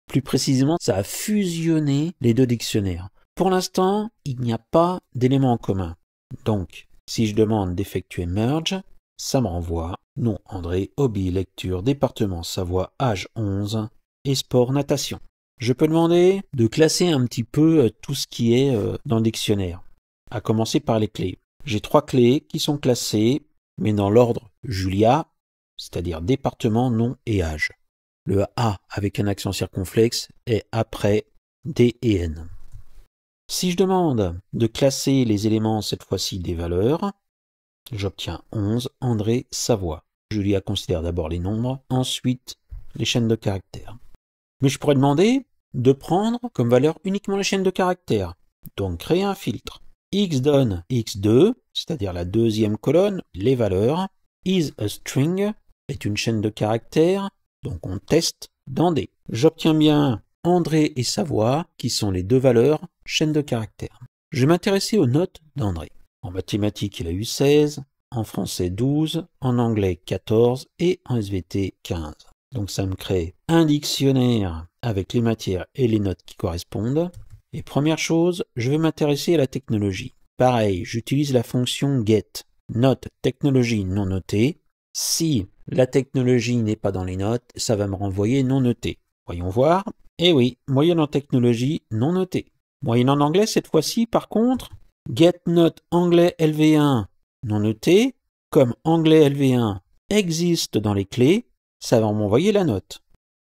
Plus précisément, ça a fusionné les deux dictionnaires. Pour l'instant, il n'y a pas d'éléments en commun. Donc, si je demande d'effectuer merge, ça me renvoie nom André, hobby, lecture, département Savoie, âge 11 et sport, natation. Je peux demander de classer un petit peu tout ce qui est dans le dictionnaire, à commencer par les clés. J'ai 3 clés qui sont classées, mais dans l'ordre Julia, c'est-à-dire département, nom et âge. Le A avec un accent circonflexe est après D et N. Si je demande de classer les éléments, cette fois-ci des valeurs, j'obtiens 11, André, Savoie. Julia considère d'abord les nombres, ensuite les chaînes de caractères. Mais je pourrais demander de prendre comme valeur uniquement les chaînes de caractères. Donc créer un filtre. X donne X2, c'est-à-dire la deuxième colonne, les valeurs. Is a string est une chaîne de caractères, donc on teste dans D. J'obtiens bien André et Savoie, qui sont les deux valeurs, chaîne de caractères. Je vais m'intéresser aux notes d'André. En mathématiques, il a eu 16, en français 12, en anglais 14 et en SVT 15. Donc ça me crée un dictionnaire avec les matières et les notes qui correspondent. Et première chose, je vais m'intéresser à la technologie. Pareil, j'utilise la fonction get, note technologie non notée. Si la technologie n'est pas dans les notes, ça va me renvoyer non noté. Voyons voir. Eh oui, moyenne en technologie non notée. Moyenne en anglais cette fois-ci, par contre, get note anglais LV1 non noté, comme anglais LV1 existe dans les clés, ça va m'envoyer la note.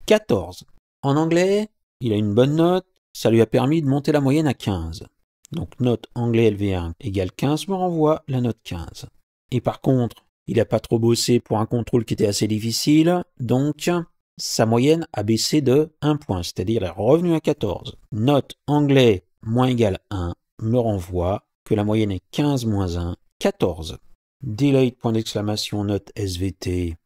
14. En anglais, il a une bonne note, ça lui a permis de monter la moyenne à 15. Donc note anglais LV1 égale 15 me renvoie la note 15. Et par contre, il n'a pas trop bossé pour un contrôle qui était assez difficile, donc sa moyenne a baissé de 1 point, c'est-à-dire elle est revenue à 14. Note anglais moins égale 1 me renvoie que la moyenne est 15 moins 1, 14. delete point d'exclamation note SVT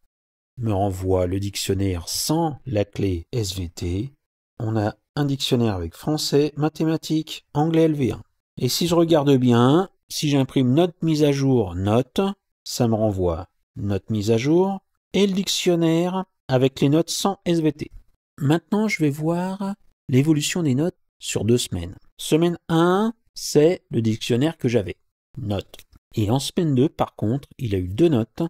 me renvoie le dictionnaire sans la clé SVT. On a un dictionnaire avec français, mathématiques, anglais LV1. Et si je regarde bien, si j'imprime note mise à jour note, ça me renvoie note mise à jour et le dictionnaire avec les notes sans SVT. Maintenant, je vais voir l'évolution des notes sur 2 semaines. Semaine 1, c'est le dictionnaire que j'avais, notes. Et en semaine 2, par contre, il a eu 2 notes,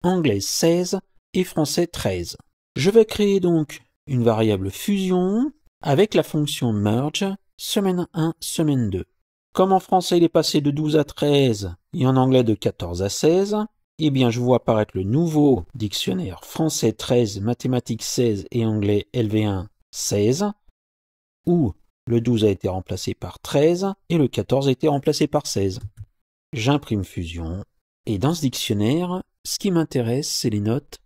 anglais 16 et français 13. Je vais créer donc une variable fusion avec la fonction merge, semaine 1, semaine 2. Comme en français il est passé de 12 à 13 et en anglais de 14 à 16, eh bien je vois apparaître le nouveau dictionnaire français 13, mathématiques 16 et anglais LV1 16, où le 12 a été remplacé par 13 et le 14 a été remplacé par 16. J'imprime fusion et dans ce dictionnaire, ce qui m'intéresse, c'est les notes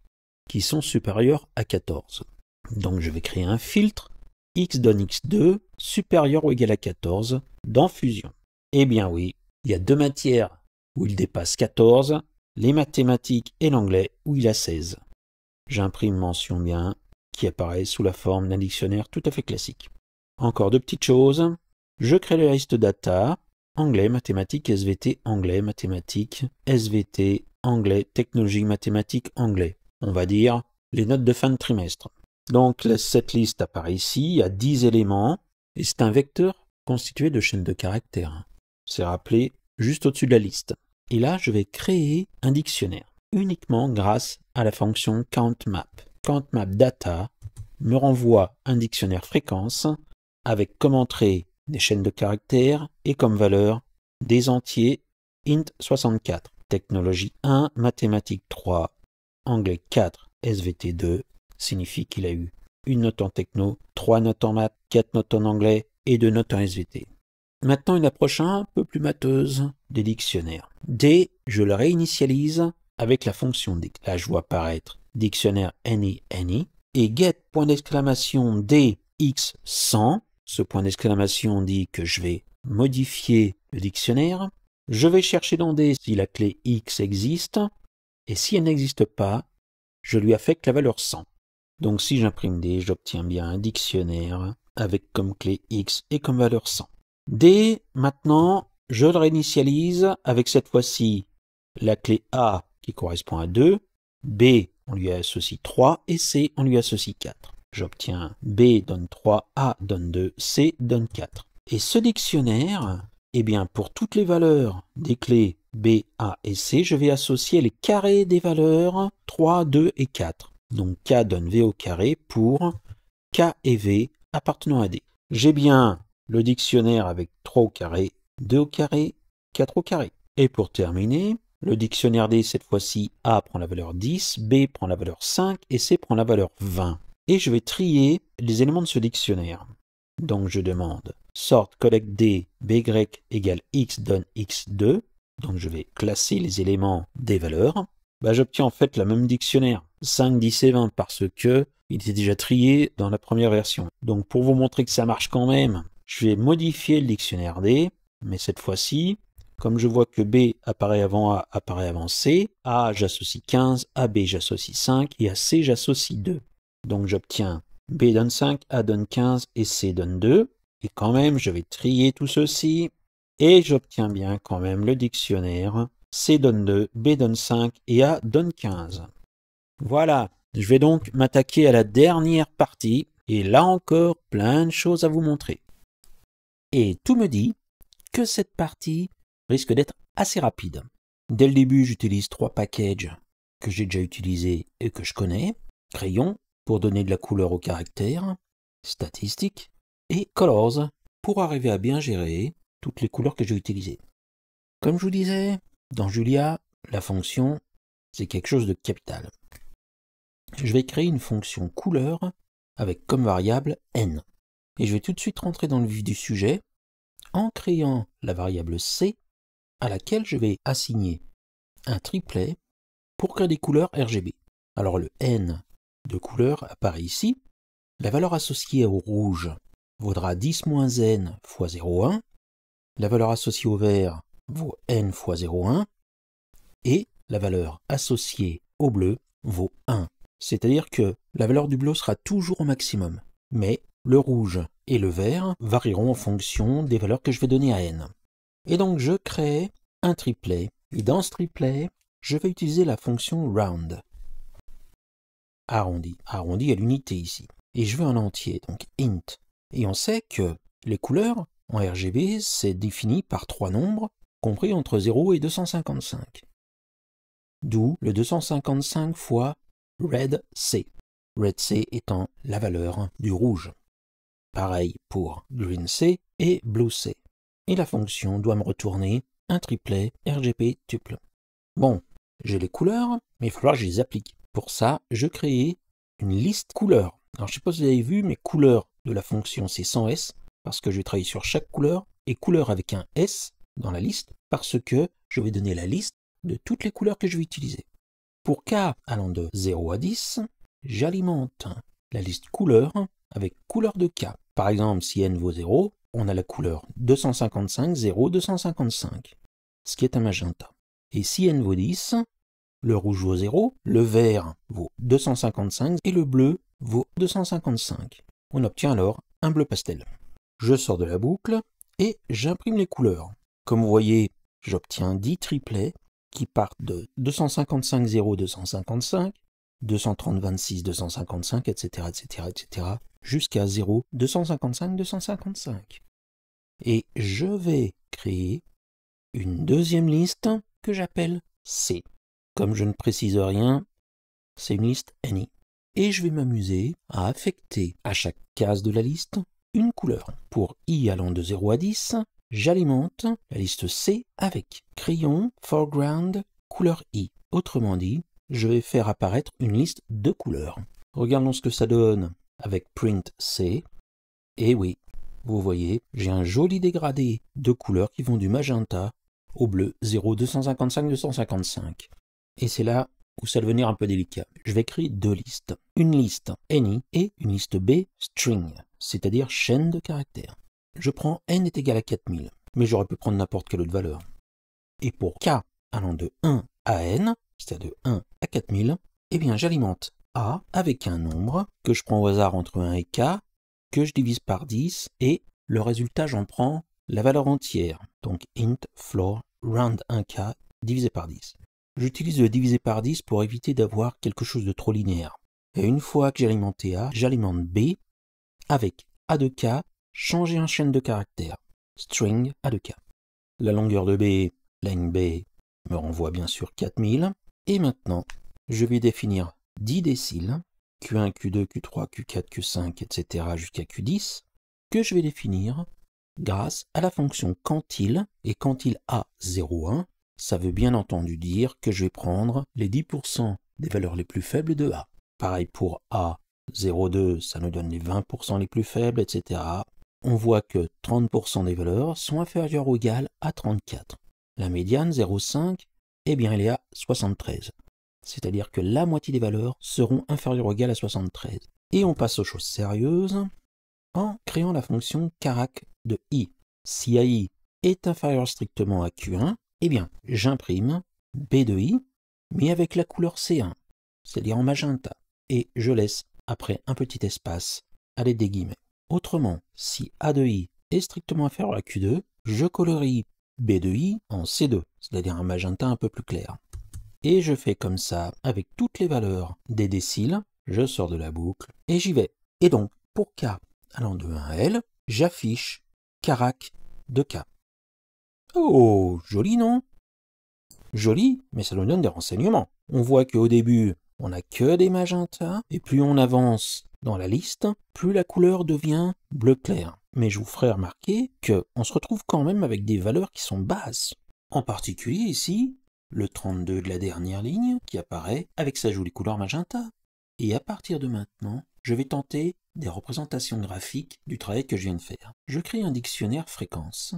qui sont supérieures à 14. Donc je vais créer un filtre x donne x2 supérieur ou égal à 14 dans fusion. Eh bien oui, il y a 2 matières où il dépasse 14, les mathématiques et l'anglais où il a 16. J'imprime mention bien qui apparaît sous la forme d'un dictionnaire tout à fait classique. Encore 2 petites choses. Je crée la liste data, anglais, mathématiques, SVT, anglais, mathématiques, SVT, anglais, technologie, mathématiques, anglais. On va dire les notes de fin de trimestre. Donc cette liste apparaît ici, il y a 10 éléments, et c'est un vecteur constitué de chaînes de caractères. C'est rappelé juste au-dessus de la liste. Et là, je vais créer un dictionnaire, uniquement grâce à la fonction countMap. CountMap data me renvoie un dictionnaire fréquence avec comme entrée des chaînes de caractères et comme valeur des entiers int 64, technologie 1, mathématiques 3, anglais 4, SVT 2, signifie qu'il a eu une note en techno, 3 notes en maths, 4 notes en anglais et 2 notes en SVT. Maintenant, une approche un peu plus mateuse des dictionnaires. D, je le réinitialise avec la fonction D. Là, je vois apparaître dictionnaire any et get point d'exclamation D x 100. Ce point d'exclamation dit que je vais modifier le dictionnaire. Je vais chercher dans D si la clé X existe et si elle n'existe pas, je lui affecte la valeur 100. Donc si j'imprime D, j'obtiens bien un dictionnaire avec comme clé X et comme valeur 100. D, maintenant, je le réinitialise avec cette fois-ci la clé A qui correspond à 2, B, on lui associe 3 et C, on lui associe 4. J'obtiens B donne 3, A donne 2, C donne 4. Et ce dictionnaire, eh bien pour toutes les valeurs des clés B, A et C, je vais associer les carrés des valeurs 3, 2 et 4. Donc K donne V au carré pour K et V appartenant à D. J'ai bien le dictionnaire avec 3 au carré, 2 au carré, 4 au carré. Et pour terminer, le dictionnaire D, cette fois-ci, A prend la valeur 10, B prend la valeur 5 et C prend la valeur 20. Et je vais trier les éléments de ce dictionnaire. Donc je demande sort collect D, BY égale X donne X2. Donc je vais classer les éléments des valeurs. J'obtiens en fait le même dictionnaire, 5, 10 et 20, parce que il était déjà trié dans la première version. Donc pour vous montrer que ça marche quand même, je vais modifier le dictionnaire D, mais cette fois-ci, comme je vois que B apparaît avant A, apparaît avant C, A j'associe 15, à B j'associe 5 et à C j'associe 2. Donc j'obtiens B donne 5, A donne 15 et C donne 2. Et quand même, je vais trier tout ceci et j'obtiens bien quand même le dictionnaire C donne 2, B donne 5 et A donne 15. Voilà, je vais donc m'attaquer à la dernière partie et là encore, plein de choses à vous montrer. Et tout me dit que cette partie risque d'être assez rapide. Dès le début, j'utilise 3 packages que j'ai déjà utilisés et que je connais. Crayon pour donner de la couleur aux caractères, statistique et colors pour arriver à bien gérer toutes les couleurs que j'ai utilisées. Comme je vous disais, dans Julia, la fonction, c'est quelque chose de capital. Je vais créer une fonction couleur avec comme variable n. Et je vais tout de suite rentrer dans le vif du sujet en créant la variable c à laquelle je vais assigner un triplet pour créer des couleurs RGB. Alors le n de couleur apparaît ici. La valeur associée au rouge vaudra 10-n fois 0,1. La valeur associée au vert vaut n fois 0,1. Et la valeur associée au bleu vaut 1. C'est-à-dire que la valeur du bleu sera toujours au maximum, mais le rouge et le vert varieront en fonction des valeurs que je vais donner à n. Et donc je crée un triplet, et dans ce triplet, je vais utiliser la fonction round, arrondi à l'unité ici, et je veux un entier, donc int. Et on sait que les couleurs en RGB, c'est défini par 3 nombres, compris entre 0 et 255. D'où le 255 fois red C, red C étant la valeur du rouge. Pareil pour green C et blue C. Et la fonction doit me retourner un triplet RGB tuple. Bon, j'ai les couleurs, mais il va falloir que je les applique. Pour ça, je crée une liste couleurs. Alors, je ne sais pas si vous avez vu, mais couleurs de la fonction, c'est sans S, parce que je vais travailler sur chaque couleur, et couleur avec un S dans la liste, parce que je vais donner la liste de toutes les couleurs que je vais utiliser. Pour K allant de 0 à 10, j'alimente la liste couleurs avec couleur de K. Par exemple, si n vaut 0, on a la couleur 255, 0, 255, ce qui est un magenta. Et si n vaut 10, le rouge vaut 0, le vert vaut 255 et le bleu vaut 255. On obtient alors un bleu pastel. Je sors de la boucle et j'imprime les couleurs. Comme vous voyez, j'obtiens 10 triplets qui partent de 255, 0, 255, 230, 26, 255, etc., etc., etc., jusqu'à 0, 255, 255. Et je vais créer une deuxième liste que j'appelle C. Comme je ne précise rien, c'est une liste any. Et je vais m'amuser à affecter à chaque case de la liste une couleur. Pour I allant de 0 à 10, j'alimente la liste C avec crayon foreground couleur I. Autrement dit, je vais faire apparaître une liste de couleurs. Regardons ce que ça donne avec print C. Et oui, vous voyez, j'ai un joli dégradé de couleurs qui vont du magenta au bleu 0, 255, 255. Et c'est là où ça devenir un peu délicat. Je vais créer deux listes. Une liste any et une liste B string, c'est-à-dire chaîne de caractères. Je prends n est égal à 4000, mais j'aurais pu prendre n'importe quelle autre valeur. Et pour k allant de 1 à n, c'est-à-dire de 1 à 4000, eh bien j'alimente a avec un nombre que je prends au hasard entre 1 et k, que je divise par 10, et le résultat j'en prends la valeur entière. Donc int floor round 1k divisé par 10. J'utilise le divisé par 10 pour éviter d'avoir quelque chose de trop linéaire. Et une fois que j'ai alimenté A, j'alimente B avec A de K, changé en chaîne de caractères, string A de K. La longueur de B, line B, me renvoie bien sûr 4000. Et maintenant, je vais définir 10 déciles, Q1, Q2, Q3, Q4, Q5, etc. jusqu'à Q10, que je vais définir grâce à la fonction quantile. Et quantile A01, ça veut bien entendu dire que je vais prendre les 10% des valeurs les plus faibles de A. Pareil pour A02, ça nous donne les 20% les plus faibles, etc. On voit que 30% des valeurs sont inférieures ou égales à 34. La médiane, 0,5, eh bien elle est à 73. C'est-à-dire que la moitié des valeurs seront inférieures ou égales à 73. Et on passe aux choses sérieuses en créant la fonction carac de i. Si AI est inférieur strictement à Q1, eh bien, j'imprime B de I, mais avec la couleur C1, c'est-à-dire en magenta, et je laisse, après un petit espace, à l'aide des guillemets. Autrement, si A de I est strictement inférieur à Q2, je colorie B de I en C2, c'est-à-dire un magenta un peu plus clair. Et je fais comme ça avec toutes les valeurs des déciles, je sors de la boucle, et j'y vais. Et donc, pour K allant de 1 à L, j'affiche carac de K. Oh, joli, non? Joli, mais ça nous donne des renseignements. On voit qu'au début, on n'a que des magentas, et plus on avance dans la liste, plus la couleur devient bleu clair. Mais je vous ferai remarquer qu'on se retrouve quand même avec des valeurs qui sont basses. En particulier ici, le 32 de la dernière ligne qui apparaît avec sa jolie couleur magenta. Et à partir de maintenant, je vais tenter des représentations graphiques du travail que je viens de faire. Je crée un dictionnaire fréquence.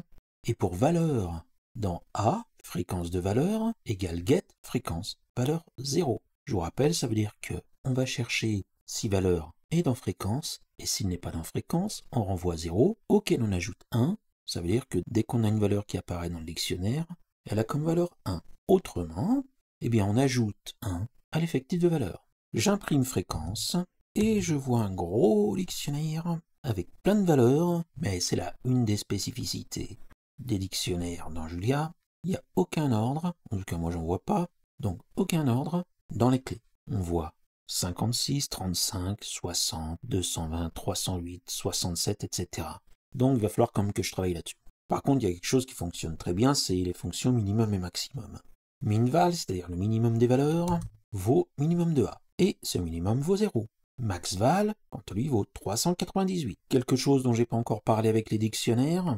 Et pour valeur dans A, fréquence de valeur égale get fréquence, valeur 0. Je vous rappelle, ça veut dire que on va chercher si valeur est dans fréquence, et s'il n'est pas dans fréquence, on renvoie 0, auquel on ajoute 1. Ça veut dire que dès qu'on a une valeur qui apparaît dans le dictionnaire, elle a comme valeur 1. Autrement, Eh bien, on ajoute 1 à l'effectif de valeur. J'imprime fréquence et je vois un gros dictionnaire avec plein de valeurs, mais c'est là une des spécificités des dictionnaires dans Julia. Il n'y a aucun ordre, en tout cas moi j'en vois pas, donc aucun ordre dans les clés. On voit 56, 35, 60, 220, 308, 67, etc. Donc il va falloir quand même que je travaille là-dessus. Par contre, il y a quelque chose qui fonctionne très bien, c'est les fonctions minimum et maximum. Minval, c'est-à-dire le minimum des valeurs, vaut minimum de A. Et ce minimum vaut 0. Maxval, quant à lui, vaut 398. Quelque chose dont j'ai pas encore parlé avec les dictionnaires,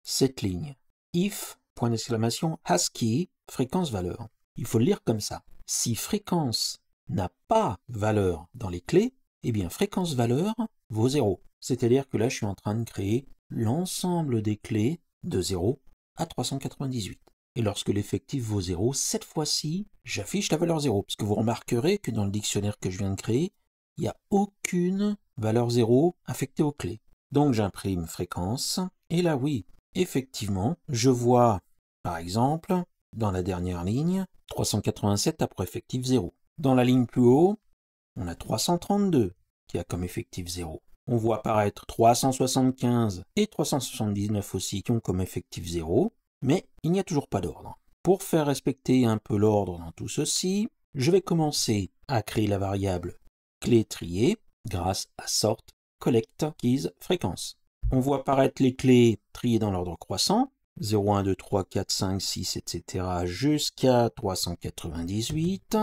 cette ligne. If, point d'exclamation, ASCII, fréquence valeur. Il faut le lire comme ça. Si fréquence n'a pas valeur dans les clés, eh bien fréquence valeur vaut 0. C'est-à-dire que là, je suis en train de créer l'ensemble des clés de 0 à 398. Et lorsque l'effectif vaut 0, cette fois-ci, j'affiche la valeur 0. Parce que vous remarquerez que dans le dictionnaire que je viens de créer, il n'y a aucune valeur 0 affectée aux clés. Donc j'imprime fréquence, et là oui, effectivement, je vois, par exemple, dans la dernière ligne, 387 a pour effectif 0. Dans la ligne plus haut, on a 332 qui a comme effectif 0. On voit apparaître 375 et 379 aussi qui ont comme effectif 0, mais il n'y a toujours pas d'ordre. Pour faire respecter un peu l'ordre dans tout ceci, je vais commencer à créer la variable clé triée grâce à sort collect keys fréquence. On voit apparaître les clés triées dans l'ordre croissant, 0, 1, 2, 3, 4, 5, 6, etc. jusqu'à 398.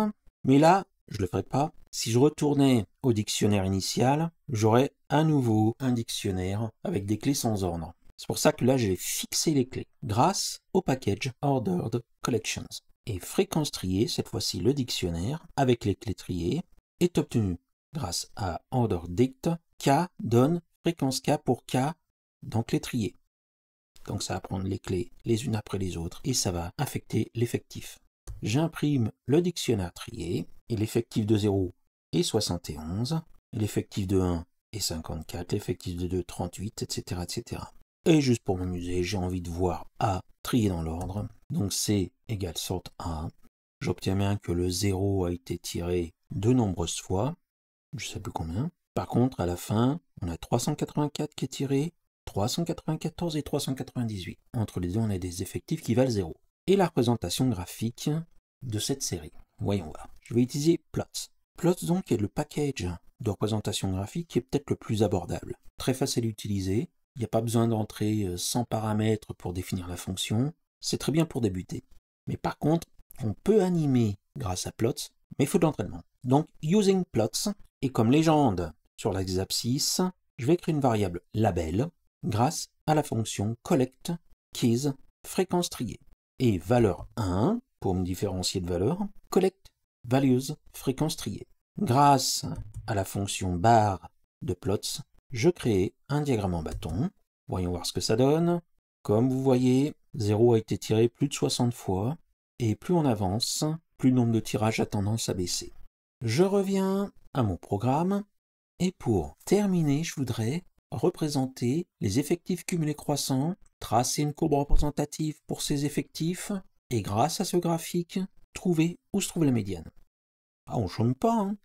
Mais là, je ne le ferai pas. Si je retournais au dictionnaire initial, j'aurais à nouveau un dictionnaire avec des clés sans ordre. C'est pour ça que là, j'ai fixé les clés grâce au package Ordered Collections. Et fréquence triée, cette fois-ci le dictionnaire, avec les clés triées, est obtenu grâce à OrderDict. K donne fréquence K pour K dans clé triée. Donc ça va prendre les clés les unes après les autres et ça va affecter l'effectif. J'imprime le dictionnaire trié et l'effectif de 0 est 71, l'effectif de 1 est 54, l'effectif de 2 38, etc. etc. Et juste pour m'amuser, j'ai envie de voir A trié dans l'ordre. Donc C égale sort A. J'obtiens bien que le 0 a été tiré de nombreuses fois, je ne sais plus combien. Par contre, à la fin, on a 384 qui est tiré, 394 et 398. Entre les deux, on a des effectifs qui valent 0. Et la représentation graphique de cette série. Voyons voir. Je vais utiliser Plots. Plots donc est le package de représentation graphique qui est peut-être le plus abordable. Très facile à utiliser. Il n'y a pas besoin d'entrer 100 paramètres pour définir la fonction. C'est très bien pour débuter. Mais par contre, on peut animer grâce à Plots, mais il faut de l'entraînement. Donc, using Plots, et comme légende sur l'axe abscisse, je vais créer une variable label grâce à la fonction collect keys fréquence triée. Et valeur 1, pour me différencier de valeur, collect values fréquence triée. Grâce à la fonction bar de plots, je crée un diagramme en bâton. Voyons voir ce que ça donne. Comme vous voyez, 0 a été tiré plus de 60 fois, et plus on avance, plus le nombre de tirages a tendance à baisser. Je reviens à mon programme, et pour terminer, je voudrais représenter les effectifs cumulés croissants, tracer une courbe représentative pour ces effectifs, et grâce à ce graphique, trouver où se trouve la médiane. Ah, on ne chôme pas, hein.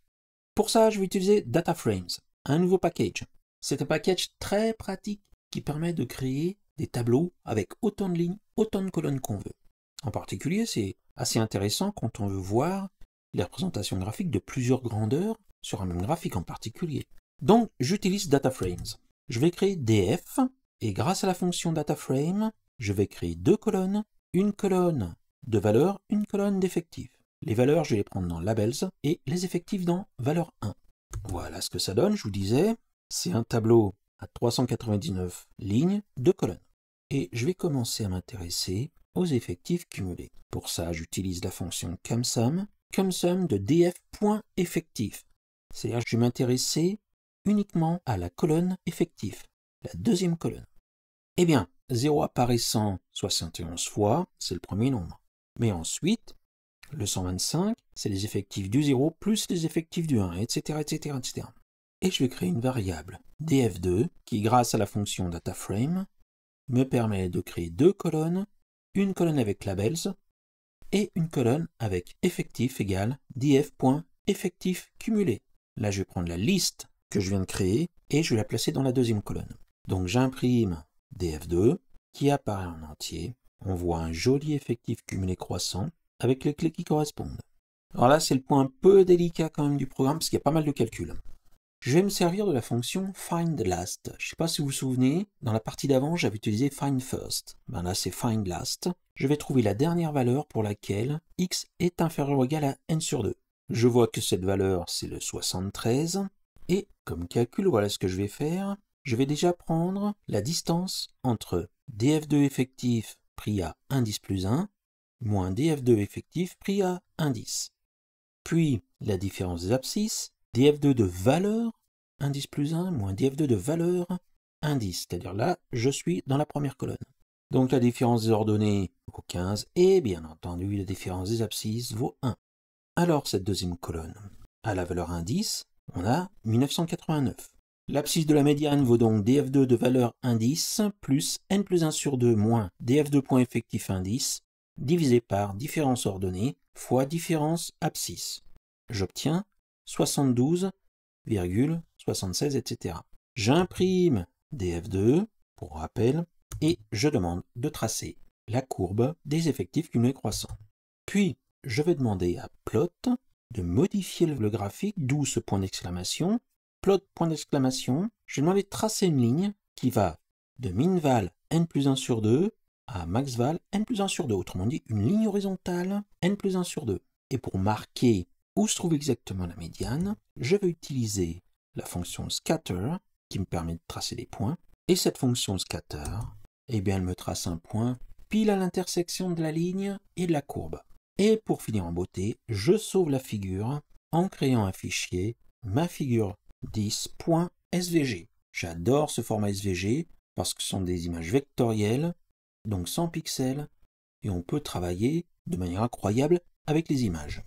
Pour ça, je vais utiliser DataFrames, un nouveau package. C'est un package très pratique qui permet de créer des tableaux avec autant de lignes, autant de colonnes qu'on veut. En particulier, c'est assez intéressant quand on veut voir les représentations graphiques de plusieurs grandeurs sur un même graphique en particulier. Donc, j'utilise DataFrames. Je vais créer df, et grâce à la fonction DataFrame, je vais créer deux colonnes, une colonne de valeurs, une colonne d'effectifs. Les valeurs, je vais les prendre dans Labels, et les effectifs dans valeur 1. Voilà ce que ça donne, je vous disais. C'est un tableau à 399 lignes, deux colonnes. Et je vais commencer à m'intéresser aux effectifs cumulés. Pour ça, j'utilise la fonction CumSum de df.effectif. C'est-à-dire que je vais m'intéresser uniquement à la colonne effectif, la deuxième colonne. Eh bien, 0 apparaissant 71 fois, c'est le premier nombre. Mais ensuite, le 125, c'est les effectifs du 0 plus les effectifs du 1, etc., etc., etc. Et je vais créer une variable df2 qui, grâce à la fonction DataFrame, me permet de créer deux colonnes, une colonne avec labels et une colonne avec effectif égale df.effectif cumulé. Là, je vais prendre la liste que je viens de créer et je vais la placer dans la deuxième colonne. Donc j'imprime df2 qui apparaît en entier. On voit un joli effectif cumulé croissant avec les clés qui correspondent. Alors là, c'est le point un peu délicat quand même du programme parce qu'il y a pas mal de calculs. Je vais me servir de la fonction findLast. Je ne sais pas si vous vous souvenez, dans la partie d'avant, j'avais utilisé findFirst. Ben là, c'est findLast. Je vais trouver la dernière valeur pour laquelle x est inférieur ou égal à n sur 2. Je vois que cette valeur, c'est le 73. Et comme calcul, voilà ce que je vais faire. Je vais déjà prendre la distance entre df2 effectif pris à indice plus 1 moins df2 effectif pris à indice. Puis la différence des abscisses, df2 de valeur, indice plus 1, moins df2 de valeur, indice. C'est-à-dire là, je suis dans la première colonne. Donc la différence des ordonnées vaut 15, et bien entendu, la différence des abscisses vaut 1. Alors cette deuxième colonne, à la valeur indice, on a 1989. L'abscisse de la médiane vaut donc df2 de valeur indice, plus n plus 1 sur 2 moins df2.effectif indice, divisé par différence ordonnée fois différence abscisse. J'obtiens 72,76, etc. J'imprime df2, pour rappel, et je demande de tracer la courbe des effectifs cumulés croissants. Puis, je vais demander à plot de modifier le graphique, d'où ce point d'exclamation. Plot, point d'exclamation, je vais demander de tracer une ligne qui va de minval n plus 1 sur 2 à maxval n plus 1 sur 2, autrement dit une ligne horizontale n plus 1 sur 2. Et pour marquer où se trouve exactement la médiane, je vais utiliser la fonction scatter qui me permet de tracer des points. Et cette fonction scatter, eh bien, elle me trace un point pile à l'intersection de la ligne et de la courbe. Et pour finir en beauté, je sauve la figure en créant un fichier mafigure10.svg. J'adore ce format SVG parce que ce sont des images vectorielles, donc sans pixels, et on peut travailler de manière incroyable avec les images.